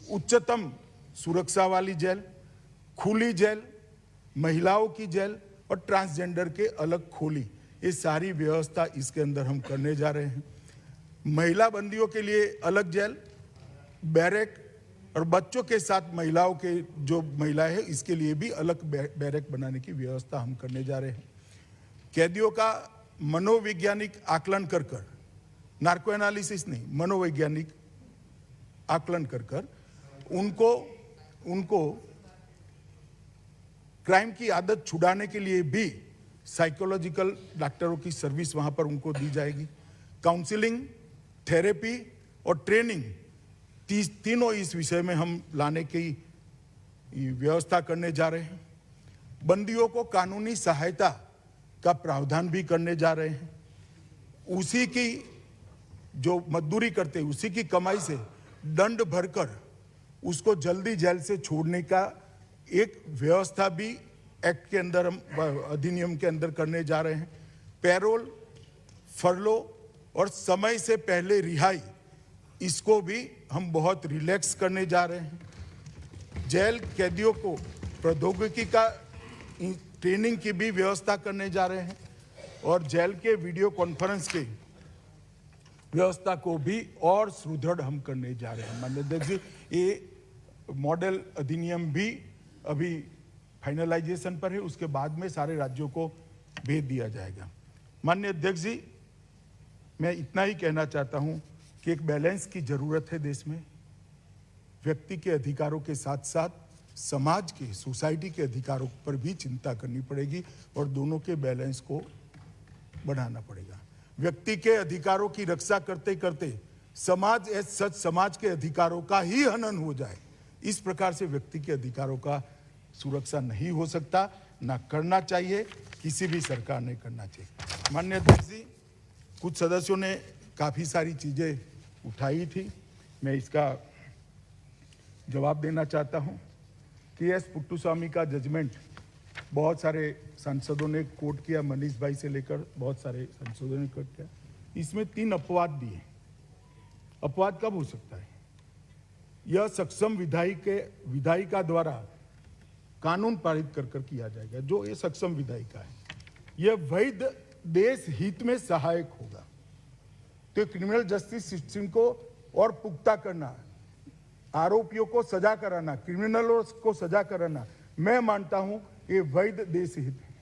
उच्चतम सुरक्षा वाली जेल, खुली जेल, महिलाओं की जेल और ट्रांसजेंडर के अलग खोली, ये सारी व्यवस्था इसके अंदर हम करने जा रहे हैं। महिला बंदियों के लिए अलग जेल, बैरक और बच्चों के साथ महिलाओं के जो महिलाएं हैं इसके लिए भी अलग बैरक बनाने की व्यवस्था हम करने जा रहे हैं। कैदियों का मनोवैज्ञानिक आकलन कर नार्को एनालिसिस नहीं, मनोवैज्ञानिक आकलन कर उनको क्राइम की आदत छुड़ाने के लिए भी साइकोलॉजिकल डॉक्टरों की सर्विस वहां पर उनको दी जाएगी। काउंसलिंग, थेरेपी और ट्रेनिंग तीनों इस विषय में हम लाने की व्यवस्था करने जा रहे हैं। बंदियों को कानूनी सहायता का प्रावधान भी करने जा रहे हैं। उसी की जो मजदूरी करते उसी की कमाई से दंड भरकर उसको जल्दी जेल से छोड़ने का एक व्यवस्था भी एक्ट के अंदर, हम अधिनियम के अंदर करने जा रहे हैं। पैरोल, फरलो और समय से पहले रिहाई, इसको भी हम बहुत रिलैक्स करने जा रहे हैं। जेल कैदियों को प्रौद्योगिकी का ट्रेनिंग की भी व्यवस्था करने जा रहे हैं और जेल के वीडियो कॉन्फ्रेंस के व्यवस्था को भी और सुदृढ़ हम करने जा रहे हैं। माननीय अध्यक्ष जी, ये मॉडल अधिनियम भी अभी फाइनलाइजेशन पर है, उसके बाद में सारे राज्यों को भेज दिया जाएगा। माननीय अध्यक्ष जी, मैं इतना ही कहना चाहता हूं कि एक बैलेंस की जरूरत है देश में। व्यक्ति के अधिकारों के साथ साथ समाज के, सोसाइटी के अधिकारों पर भी चिंता करनी पड़ेगी और दोनों के बैलेंस को बढ़ाना पड़ेगा। व्यक्ति के अधिकारों की रक्षा करते करते समाज के अधिकारों का ही हनन हो जाए, इस प्रकार से व्यक्ति के अधिकारों का सुरक्षा नहीं हो सकता, ना करना चाहिए, किसी भी सरकार ने करना चाहिए। माननीय अध्यक्ष जी, कुछ सदस्यों ने काफी सारी चीजें उठाई थी, मैं इसका जवाब देना चाहता हूं कि एस पुट्टुस्वामी का जजमेंट बहुत सारे सांसदों ने कोट किया, मनीष भाई से लेकर बहुत सारे सांसदों ने कोट किया। इसमें 3 अपवाद दिए। अपवाद कब हो सकता है? यह सक्षम विधायिका द्वारा कानून पारित कर किया जाएगा। जो ये सक्षम विधायिका है, यह वैध देश हित में सहायक होगा। तो क्रिमिनल जस्टिस सिस्टम को और पुख्ता करना, आरोपियों को सजा कराना, क्रिमिनलों को सजा कराना, मैं मानता हूं ये वैध देश हित है।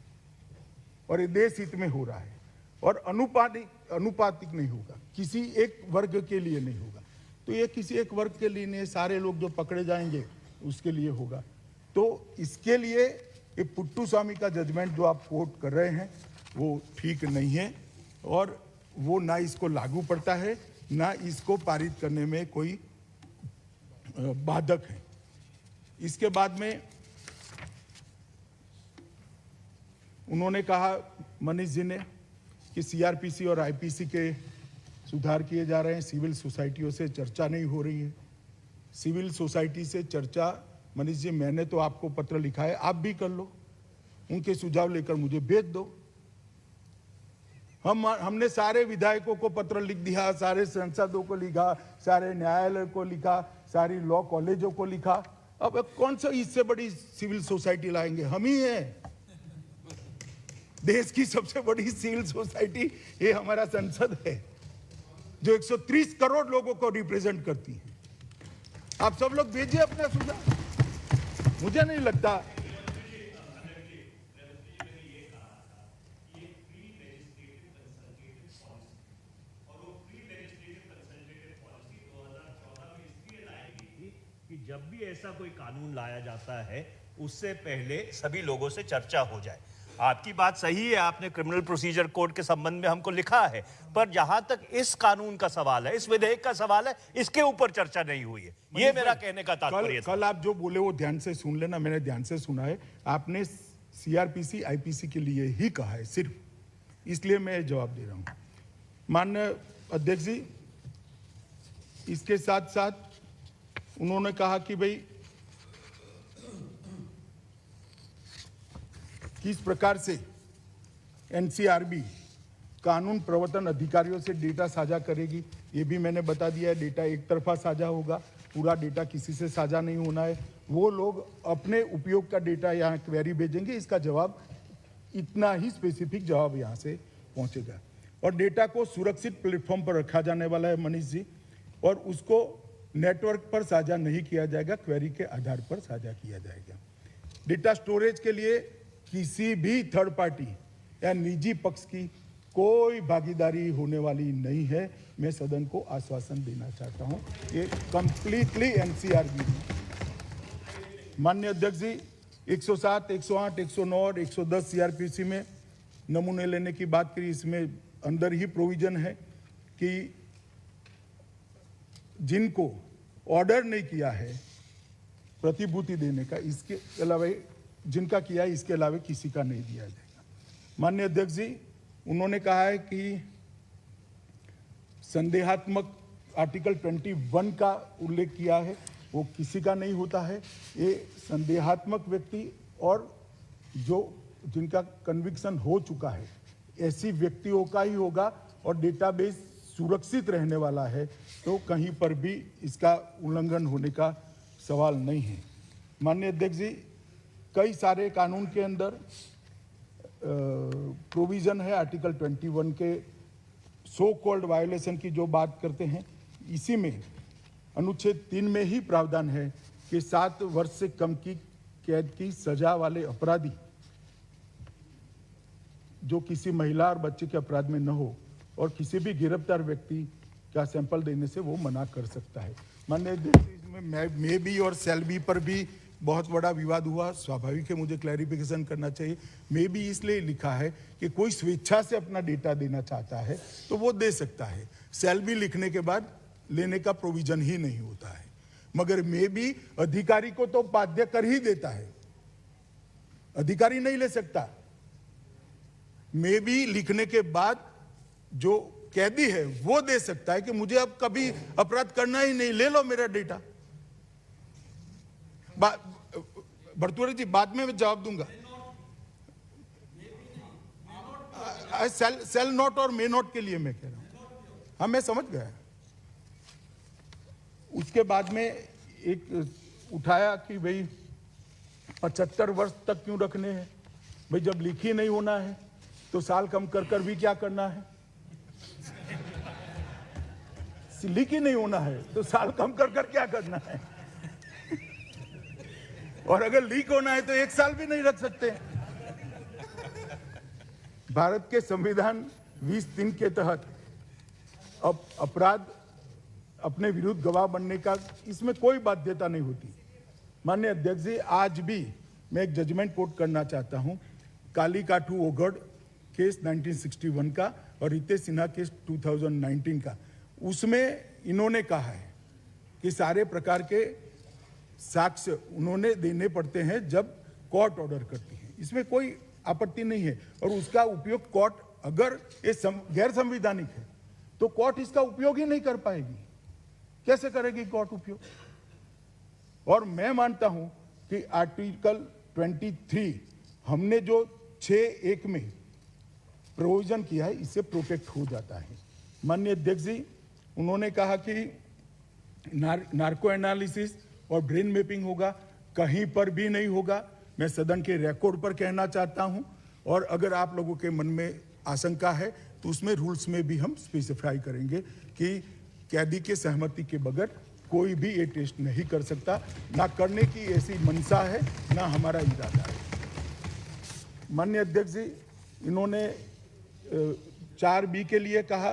और ये देश हित में हो रहा है और अनुपातिक नहीं होगा, किसी एक वर्ग के लिए नहीं होगा। तो ये किसी एक वर्ग के लिए नहीं, सारे लोग जो पकड़े जाएंगे उसके लिए होगा। तो इसके लिए ये पुट्टू स्वामी का जजमेंट जो आप कोट कर रहे हैं वो ठीक नहीं है और वो ना इसको लागू पड़ता है ना इसको पारित करने में कोई बाधक है। इसके बाद में उन्होंने कहा, मनीष जी ने, कि सीआरपीसी और आईपीसी के सुधार किए जा रहे हैं, सिविल सोसाइटियों से चर्चा नहीं हो रही है। सिविल सोसाइटी से चर्चा, मनीष जी, मैंने तो आपको पत्र लिखा है, आप भी कर लो, उनके सुझाव लेकर मुझे भेज दो। हमने सारे विधायकों को पत्र लिख दिया, सारे सांसदों को लिखा, सारे न्यायालय को लिखा, सारी लॉ कॉलेजों को लिखा। अब कौन सा इससे बड़ी सिविल सोसाइटी लाएंगे? हम ही हैं। देश की सबसे बड़ी सिविल सोसाइटी ये हमारा संसद है जो 130 करोड़ लोगों को रिप्रेजेंट करती है। आप सब लोग भेजिए अपना सुझाव। मुझे नहीं लगता कि जब भी ऐसा कोई कानून लाया जाता है उससे पहले सभी लोगों से चर्चा हो जाए। आपकी बात सही है, आपने क्रिमिनल प्रोसीजर कोड के संबंध में हमको लिखा है, पर जहां तक इस कानून का सवाल है, इस विधेयक का सवाल है, इसके ऊपर चर्चा नहीं हुई है। ये मेरा कहने का तात्पर्य था। कल आप जो बोले वो ध्यान से सुन लेना, मैंने ध्यान से सुना है। आपने सीआरपीसी आईपीसी के लिए ही कहा है सिर्फ, इसलिए मैं जवाब दे रहा हूं। माननीय अध्यक्ष जी, इसके साथ साथ उन्होंने कहा कि भाई किस प्रकार से एनसीआरबी कानून प्रवर्तन अधिकारियों से डेटा साझा करेगी, ये भी मैंने बता दिया है। डेटा एक तरफा साझा होगा, पूरा डेटा किसी से साझा नहीं होना है। वो लोग अपने उपयोग का डेटा यहाँ क्वेरी भेजेंगे, इसका जवाब इतना ही स्पेसिफिक जवाब यहाँ से पहुँचेगा। और डेटा को सुरक्षित प्लेटफॉर्म पर रखा जाने वाला है मनीष जी, और उसको नेटवर्क पर साझा नहीं किया जाएगा, क्वेरी के आधार पर साझा किया जाएगा। डेटा स्टोरेज के लिए किसी भी थर्ड पार्टी या निजी पक्ष की कोई भागीदारी होने वाली नहीं है। मैं सदन को आश्वासन देना चाहता हूं, ये कंप्लीटली एनसीआरबी है। माननीय अध्यक्ष जी, 107, 108, 109 और 110 सीआरपीसी में नमूने लेने की बात करी। इसमें अंदर ही प्रोविजन है कि जिनको ऑर्डर नहीं किया है प्रतिभूति देने का, इसके अलावा जिनका किया है इसके अलावा किसी का नहीं दिया जाएगा। माननीय अध्यक्ष जी, उन्होंने कहा है कि संदेहात्मक आर्टिकल 21 का उल्लेख किया है, वो किसी का नहीं होता है। ये संदेहात्मक व्यक्ति और जो जिनका कन्विक्शन हो चुका है ऐसी व्यक्तियों का ही होगा, और डेटाबेस सुरक्षित रहने वाला है, तो कहीं पर भी इसका उल्लंघन होने का सवाल नहीं है। माननीय अध्यक्ष जी, कई सारे कानून के अंदर प्रोविजन है आर्टिकल 21 के सो कॉल्ड वायोलेशन की जो बात करते हैं, इसी में अनुच्छेद 3 में ही प्रावधान है कि 7 वर्ष से कम की कैद की सजा वाले अपराधी जो किसी महिला और बच्चे के अपराध में न हो और किसी भी गिरफ्तार व्यक्ति का सैंपल देने से वो मना कर सकता है। माननीय इसमें मे बी और शैल बी पर भी बहुत बड़ा विवाद हुआ, स्वाभाविक है, मुझे क्लैरिफिकेशन करना चाहिए। मे बी इसलिए लिखा है कि कोई स्वेच्छा से अपना डेटा देना चाहता है तो वो दे सकता है, शैल बी लिखने के बाद लेने का प्रोविजन ही नहीं होता है। मगर मे बी अधिकारी को तो बाध्य कर ही देता है, अधिकारी नहीं ले सकता। मे बी लिखने के बाद जो कैदी है वो दे सकता है कि मुझे अब कभी अपराध करना ही नहीं, ले लो मेरा डेटा। भरतुरे जी, बाद में मैं जवाब दूंगा। सेल नॉट और मे नॉट के लिए मैं कह रहा हूं। हाँ, मैं समझ गया। उसके बाद में एक उठाया कि भाई 75 वर्ष तक क्यों रखने हैं? भाई जब लिख ही नहीं होना है तो साल कम कर भी क्या करना है? लिख ही नहीं होना है तो साल कम कर क्या करना है? और अगर लीक होना है तो 1 साल भी नहीं रख सकते। भारत के संविधान 20(3) के तहत अब अपराध अपने विरुद्ध गवाह बनने का इसमें कोई बाध्यता नहीं होती। माननीय अध्यक्ष जी, आज भी मैं एक जजमेंट कोट करना चाहता हूं, कालीकाठू ओगढ़ केस 1961 का और रितेश सिन्हा केस 2019 का। उसमें इन्होंने कहा है कि सारे प्रकार के साक्ष्य उन्होंने देने पड़ते हैं जब कोर्ट ऑर्डर करती है, इसमें कोई आपत्ति नहीं है। और उसका उपयोग कोर्ट, अगर ये गैर संवैधानिक है तो कोर्ट इसका उपयोग ही नहीं कर पाएगी। कैसे करेगी कोर्ट उपयोग? और मैं मानता हूं कि आर्टिकल 23 हमने जो 6(1) में प्रोविजन किया है, इससे प्रोटेक्ट हो जाता है। माननीय अध्यक्ष जी, उन्होंने कहा कि नार्को एनालिसिस और ब्रेन मैपिंग होगा, कहीं पर भी नहीं होगा। मैं सदन के रिकॉर्ड पर कहना चाहता हूं, और अगर आप लोगों के मन में आशंका है तो उसमें रूल्स में भी हम स्पेसिफाई करेंगे कि कैदी के सहमति के बगैर कोई भी ये टेस्ट नहीं कर सकता, ना करने की ऐसी मंशा है, ना हमारा इरादा है। माननीय अध्यक्ष जी, इन्होंने 4B के लिए कहा,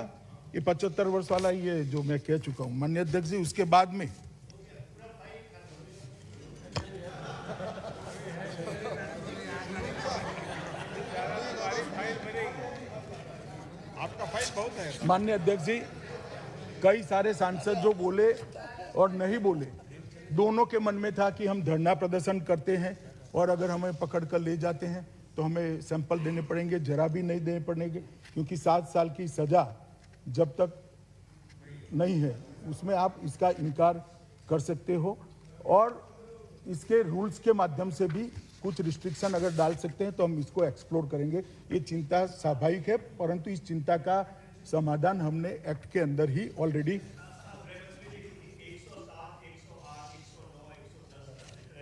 ये 75 वर्ष वाला ये जो मैं कह चुका हूं। माननीय अध्यक्ष जी, उसके बाद में आपका फाइल बहुत है। माननीय अध्यक्ष जी, कई सारे सांसद जो बोले और नहीं बोले, दोनों के मन में था कि हम धरना प्रदर्शन करते हैं और अगर हमें पकड़ कर ले जाते हैं तो हमें सैंपल देने पड़ेंगे, जरा भी नहीं देने पड़ेंगे, क्योंकि 7 साल की सजा जब तक नहीं है उसमें आप इसका इनकार कर सकते हो। और इसके रूल्स के माध्यम से भी कुछ रिस्ट्रिक्शन अगर डाल सकते हैं तो हम इसको एक्सप्लोर करेंगे। ये चिंता स्वाभाविक है, परंतु इस चिंता का समाधान हमने एक्ट के अंदर ही ऑलरेडी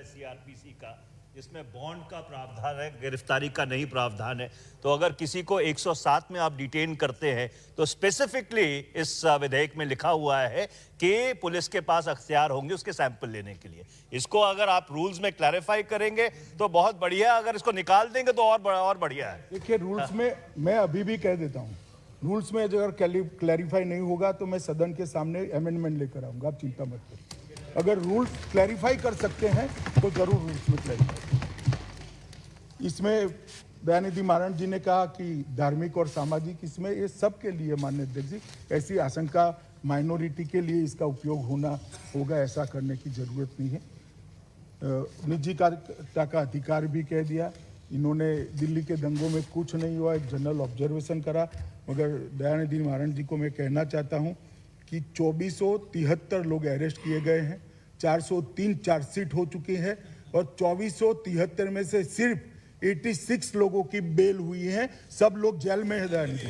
सीआरपीसी का, जिसमें बॉन्ड का प्रावधान है, गिरफ्तारी का नहीं प्रावधान है। तो अगर किसी को 107 में आप डिटेन करते हैं तो स्पेसिफिकली इस विधेयक में लिखा हुआ है कि पुलिस के पास अख्तियार होंगे उसके सैंपल लेने के लिए। इसको अगर आप रूल्स में क्लैरिफाई करेंगे तो बहुत बढ़िया, अगर इसको निकाल देंगे तो और बढ़िया है। देखिए, रूल्स में मैं अभी भी कह देता हूँ, रूल्स में अगर क्लैरिफाई नहीं होगा तो मैं सदन के सामने अमेंडमेंट लेकर आऊंगा, आप चिंता मत करिए। अगर रूल्स क्लैरिफाई कर सकते हैं तो जरूर रूल्स में क्लैरिफाई। इसमें दयानिधि मारण जी ने कहा कि धार्मिक और सामाजिक, इसमें ये सब के लिए माननीय अध्यक्ष जी, ऐसी आशंका माइनॉरिटी के लिए इसका उपयोग होगा, ऐसा करने की जरूरत नहीं है। निजी कार्यता का अधिकार भी कह दिया। इन्होंने दिल्ली के दंगों में कुछ नहीं हुआ, एक जनरल ऑब्जर्वेशन करा। मगर दयानिधि मारण जी को मैं कहना चाहता हूं कि 2473 लोग अरेस्ट किए गए हैं, 403 चार्जशीट हो चुकी है और 2473 में से सिर्फ 86 लोगों की बेल हुई है। सब लोग जेल में है। दयानिधि,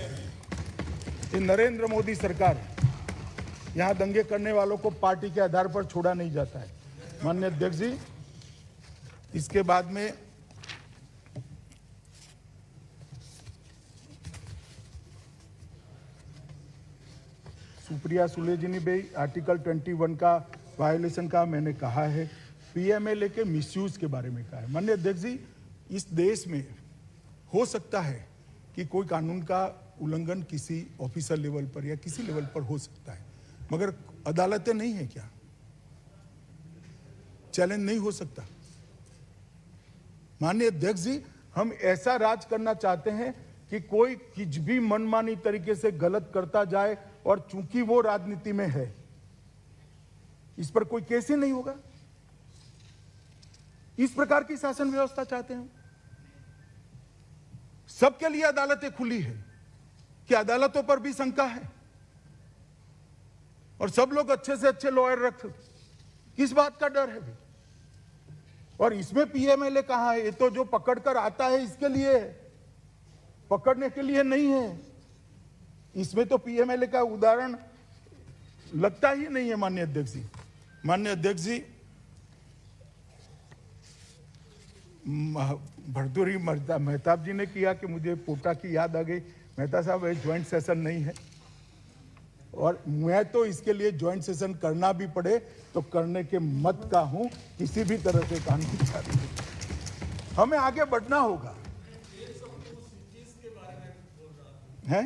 ये नरेंद्र मोदी सरकार, यहाँ दंगे करने वालों को पार्टी के आधार पर छोड़ा नहीं जाता है। माननीय अध्यक्ष जी, इसके बाद में सुप्रिया सुले जी ने भी आर्टिकल 21 का वायोलेशन का मैंने कहा है। पीएमएलए के मिसयूज के बारे में कहा है। माननीय अध्यक्ष जी, इस देश में हो सकता है कि कोई कानून का उल्लंघन किसी ऑफिसर लेवल पर या किसी लेवल पर हो सकता है, मगर अदालतें नहीं है क्या? चैलेंज नहीं हो सकता? माननीय अध्यक्ष जी, हम ऐसा राज करना चाहते हैं कि कोई कुछ भी मनमानी तरीके से गलत करता जाए और चूंकि वो राजनीति में है, इस पर कोई केस ही नहीं होगा। इस प्रकार की शासन व्यवस्था चाहते हैं। सबके लिए अदालतें खुली है कि अदालतों पर भी शंका है और सब लोग अच्छे से अच्छे लॉयर रख, किस बात का डर है भी? और इसमें पीएमएलए कहां है? ये तो जो पकड़कर आता है इसके लिए है, पकड़ने के लिए नहीं है। इसमें तो पीएमएलए का उदाहरण लगता ही नहीं है। माननीय अध्यक्ष जी, माननीय अध्यक्ष जी, भर्तृहरि मेहताब जी ने किया कि मुझे पोटा की याद आ गई। मेहता साहब, ये ज्वाइंट सेशन नहीं है और मैं तो इसके लिए ज्वाइंट सेशन करना भी पड़े तो करने के मत का हूं। किसी भी तरह से कानून चाहते हमें आगे बढ़ना होगा। हैं?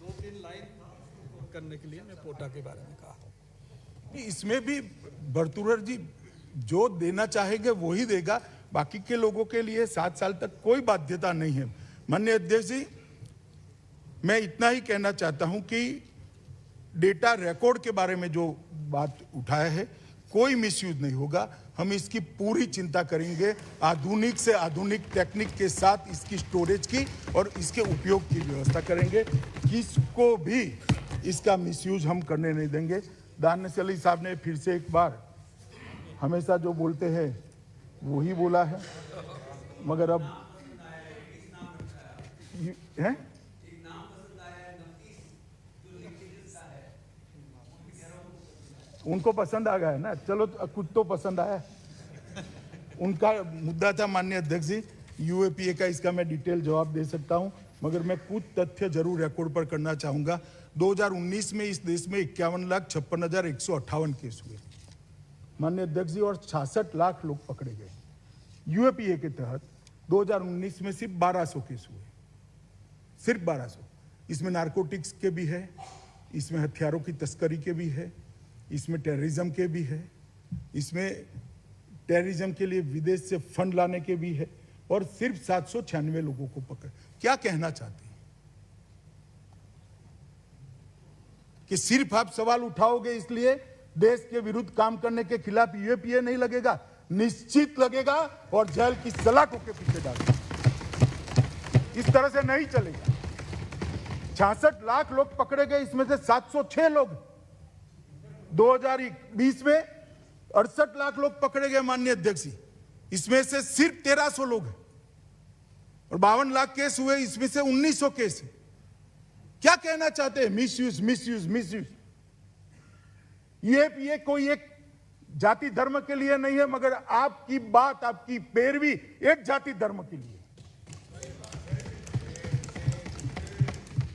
2-3 लाइन करने के लिए मैं पोटा के बारे में कहा। इसमें भी भरतूर जी जो देना चाहेंगे वो ही देगा, बाकी के लोगों के लिए 7 साल तक कोई बाध्यता नहीं है। माननीय अध्यक्ष जी, मैं इतना ही कहना चाहता हूं कि डेटा रिकॉर्ड के बारे में जो बात उठाया है, कोई मिसयूज नहीं होगा। हम इसकी पूरी चिंता करेंगे, आधुनिक से आधुनिक टेक्निक के साथ इसकी स्टोरेज की और इसके उपयोग की व्यवस्था करेंगे। किसको भी इसका मिसयूज हम करने नहीं देंगे। दानिश अली साहब ने फिर से एक बार हमेशा जो बोलते हैं वही बोला है, मगर अब है उनको पसंद आ गया है ना, चलो कुछ तो पसंद आया। उनका मुद्दा था माननीय अध्यक्ष जी, यूएपीए का, इसका मैं डिटेल जवाब दे सकता हूं, मगर मैं कुछ तथ्य जरूर रिकॉर्ड पर करना चाहूंगा। 2019 में इस देश में 51,56,158 केस हुए माननीय अध्यक्ष जी, और 66 लाख लोग पकड़े गए। यूएपीए के तहत 2019 में सिर्फ 1200 केस हुए, सिर्फ 1200। इसमें नारकोटिक्स के भी है, इसमें हथियारों की तस्करी के भी है, इसमें टेररिज्म के भी है, इसमें टेररिज्म के लिए विदेश से फंड लाने के भी है, और सिर्फ 796 लोगों को पकड़। क्या कहना चाहते हैं कि सिर्फ आप सवाल उठाओगे इसलिए देश के विरुद्ध काम करने के खिलाफ यूएपीए नहीं लगेगा? निश्चित लगेगा, और जेल की सलाखों के पीछे डालेगा। इस तरह से नहीं चलेगा। 66 लाख लोग पकड़े गए, इसमें से 706 लोग 2020 में 68 लाख लोग पकड़े गए माननीय अध्यक्ष जी, इसमें से सिर्फ 1300 लोग हैं, और 52 लाख केस हुए, इसमें से 1900 केस है। क्या कहना चाहते हैं? Misuse, misuse, misuse. ये कोई एक जाति धर्म के लिए नहीं है, मगर आपकी बात, आपकी पैरवी एक जाति धर्म के लिए।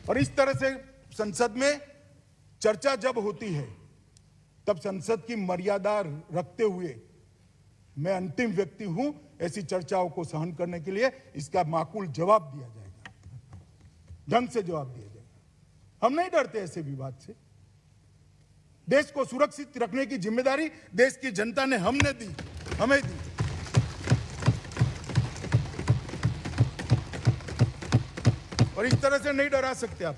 और इस तरह से संसद में चर्चा जब होती है, तब संसद की मर्यादा रखते हुए मैं अंतिम व्यक्ति हूं ऐसी चर्चाओं को सहन करने के लिए। इसका माकूल जवाब दिया जाएगा, ढंग से जवाब दिया जाएगा। हम नहीं डरते ऐसे विवाद से। देश को सुरक्षित रखने की जिम्मेदारी देश की जनता ने हमें दी। और इस तरह से नहीं डरा सकते आप।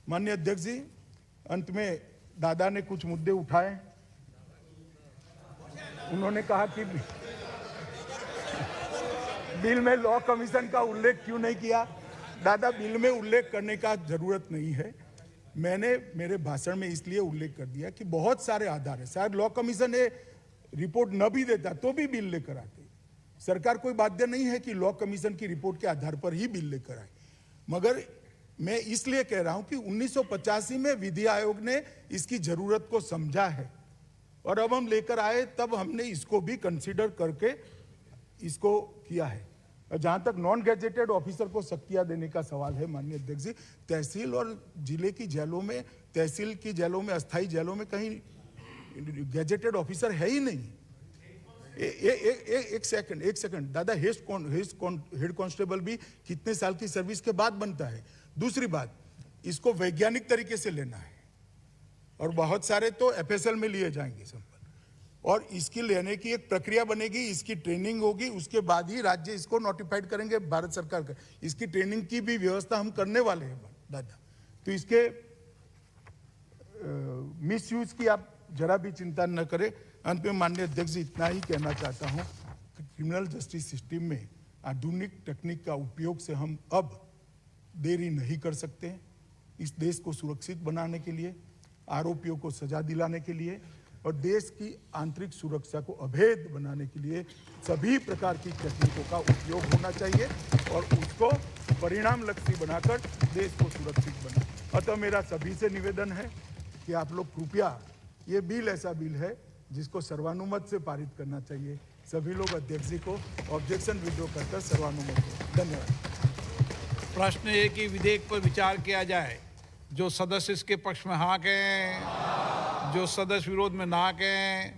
माननीय अध्यक्ष जी, अंत में दादा ने कुछ मुद्दे उठाए। उन्होंने कहा कि बिल में लॉ कमीशन का उल्लेख क्यों नहीं किया? दादा, बिल में उल्लेख करने का जरूरत नहीं है। मैंने मेरे भाषण में इसलिए उल्लेख कर दिया कि बहुत सारे आधार है। शायद लॉ कमीशन ये रिपोर्ट न भी देता तो भी बिल लेकर आते। सरकार कोई बाध्य नहीं है कि लॉ कमीशन की रिपोर्ट के आधार पर ही बिल लेकर आए, मगर मैं इसलिए कह रहा हूं कि 1985 में विधि आयोग ने इसकी जरूरत को समझा है, और अब हम लेकर आए तब हमने इसको भी कंसीडर करके इसको किया है। और जहां तक नॉन गैजेटेड ऑफिसर को सख्तियां देने का सवाल है माननीय अध्यक्ष जी, तहसील और जिले की जेलों में, तहसील की जेलों में, अस्थायी जेलों में कहीं गैजेटेड ऑफिसर है ही नहीं। एक सेकंड दादा, हेड कांस्टेबल भी कितने साल की सर्विस के बाद बनता है। दूसरी बात, इसको वैज्ञानिक तरीके से लेना है, और बहुत सारे तो एफएसएल में लिए जाएंगे संपन्न, और इसकी लेने की एक प्रक्रिया बनेगी, इसकी ट्रेनिंग होगी, उसके बाद ही राज्य इसको नोटिफाइड करेंगे भारत सरकार का। इसकी ट्रेनिंग की भी व्यवस्था हम करने वाले हैं दादा। तो इसके मिसयूज की आप जरा भी चिंता न करें। अंत में माननीय अध्यक्ष जी, इतना ही कहना चाहता हूं कि क्रिमिनल जस्टिस सिस्टम में आधुनिक तकनीक का उपयोग से हम अब देरी नहीं कर सकते हैं। इस देश को सुरक्षित बनाने के लिए, आरोपियों को सजा दिलाने के लिए, और देश की आंतरिक सुरक्षा को अभेद बनाने के लिए सभी प्रकार की तकनीकों का उपयोग होना चाहिए, और उसको परिणामलक्षी बनाकर देश को सुरक्षित बनाए। अतः मेरा सभी से निवेदन है कि आप लोग कृपया, ये बिल ऐसा बिल है जिसको सर्वानुमत से पारित करना चाहिए। सभी लोग अध्यक्ष जी को ऑब्जेक्शन विड्रॉ कर सर्वानुमत हो। धन्यवाद। प्रश्न है कि विधेयक पर विचार किया जाए। जो सदस्य इसके पक्ष में हाँ कहें, जो सदस्य विरोध में ना कहें।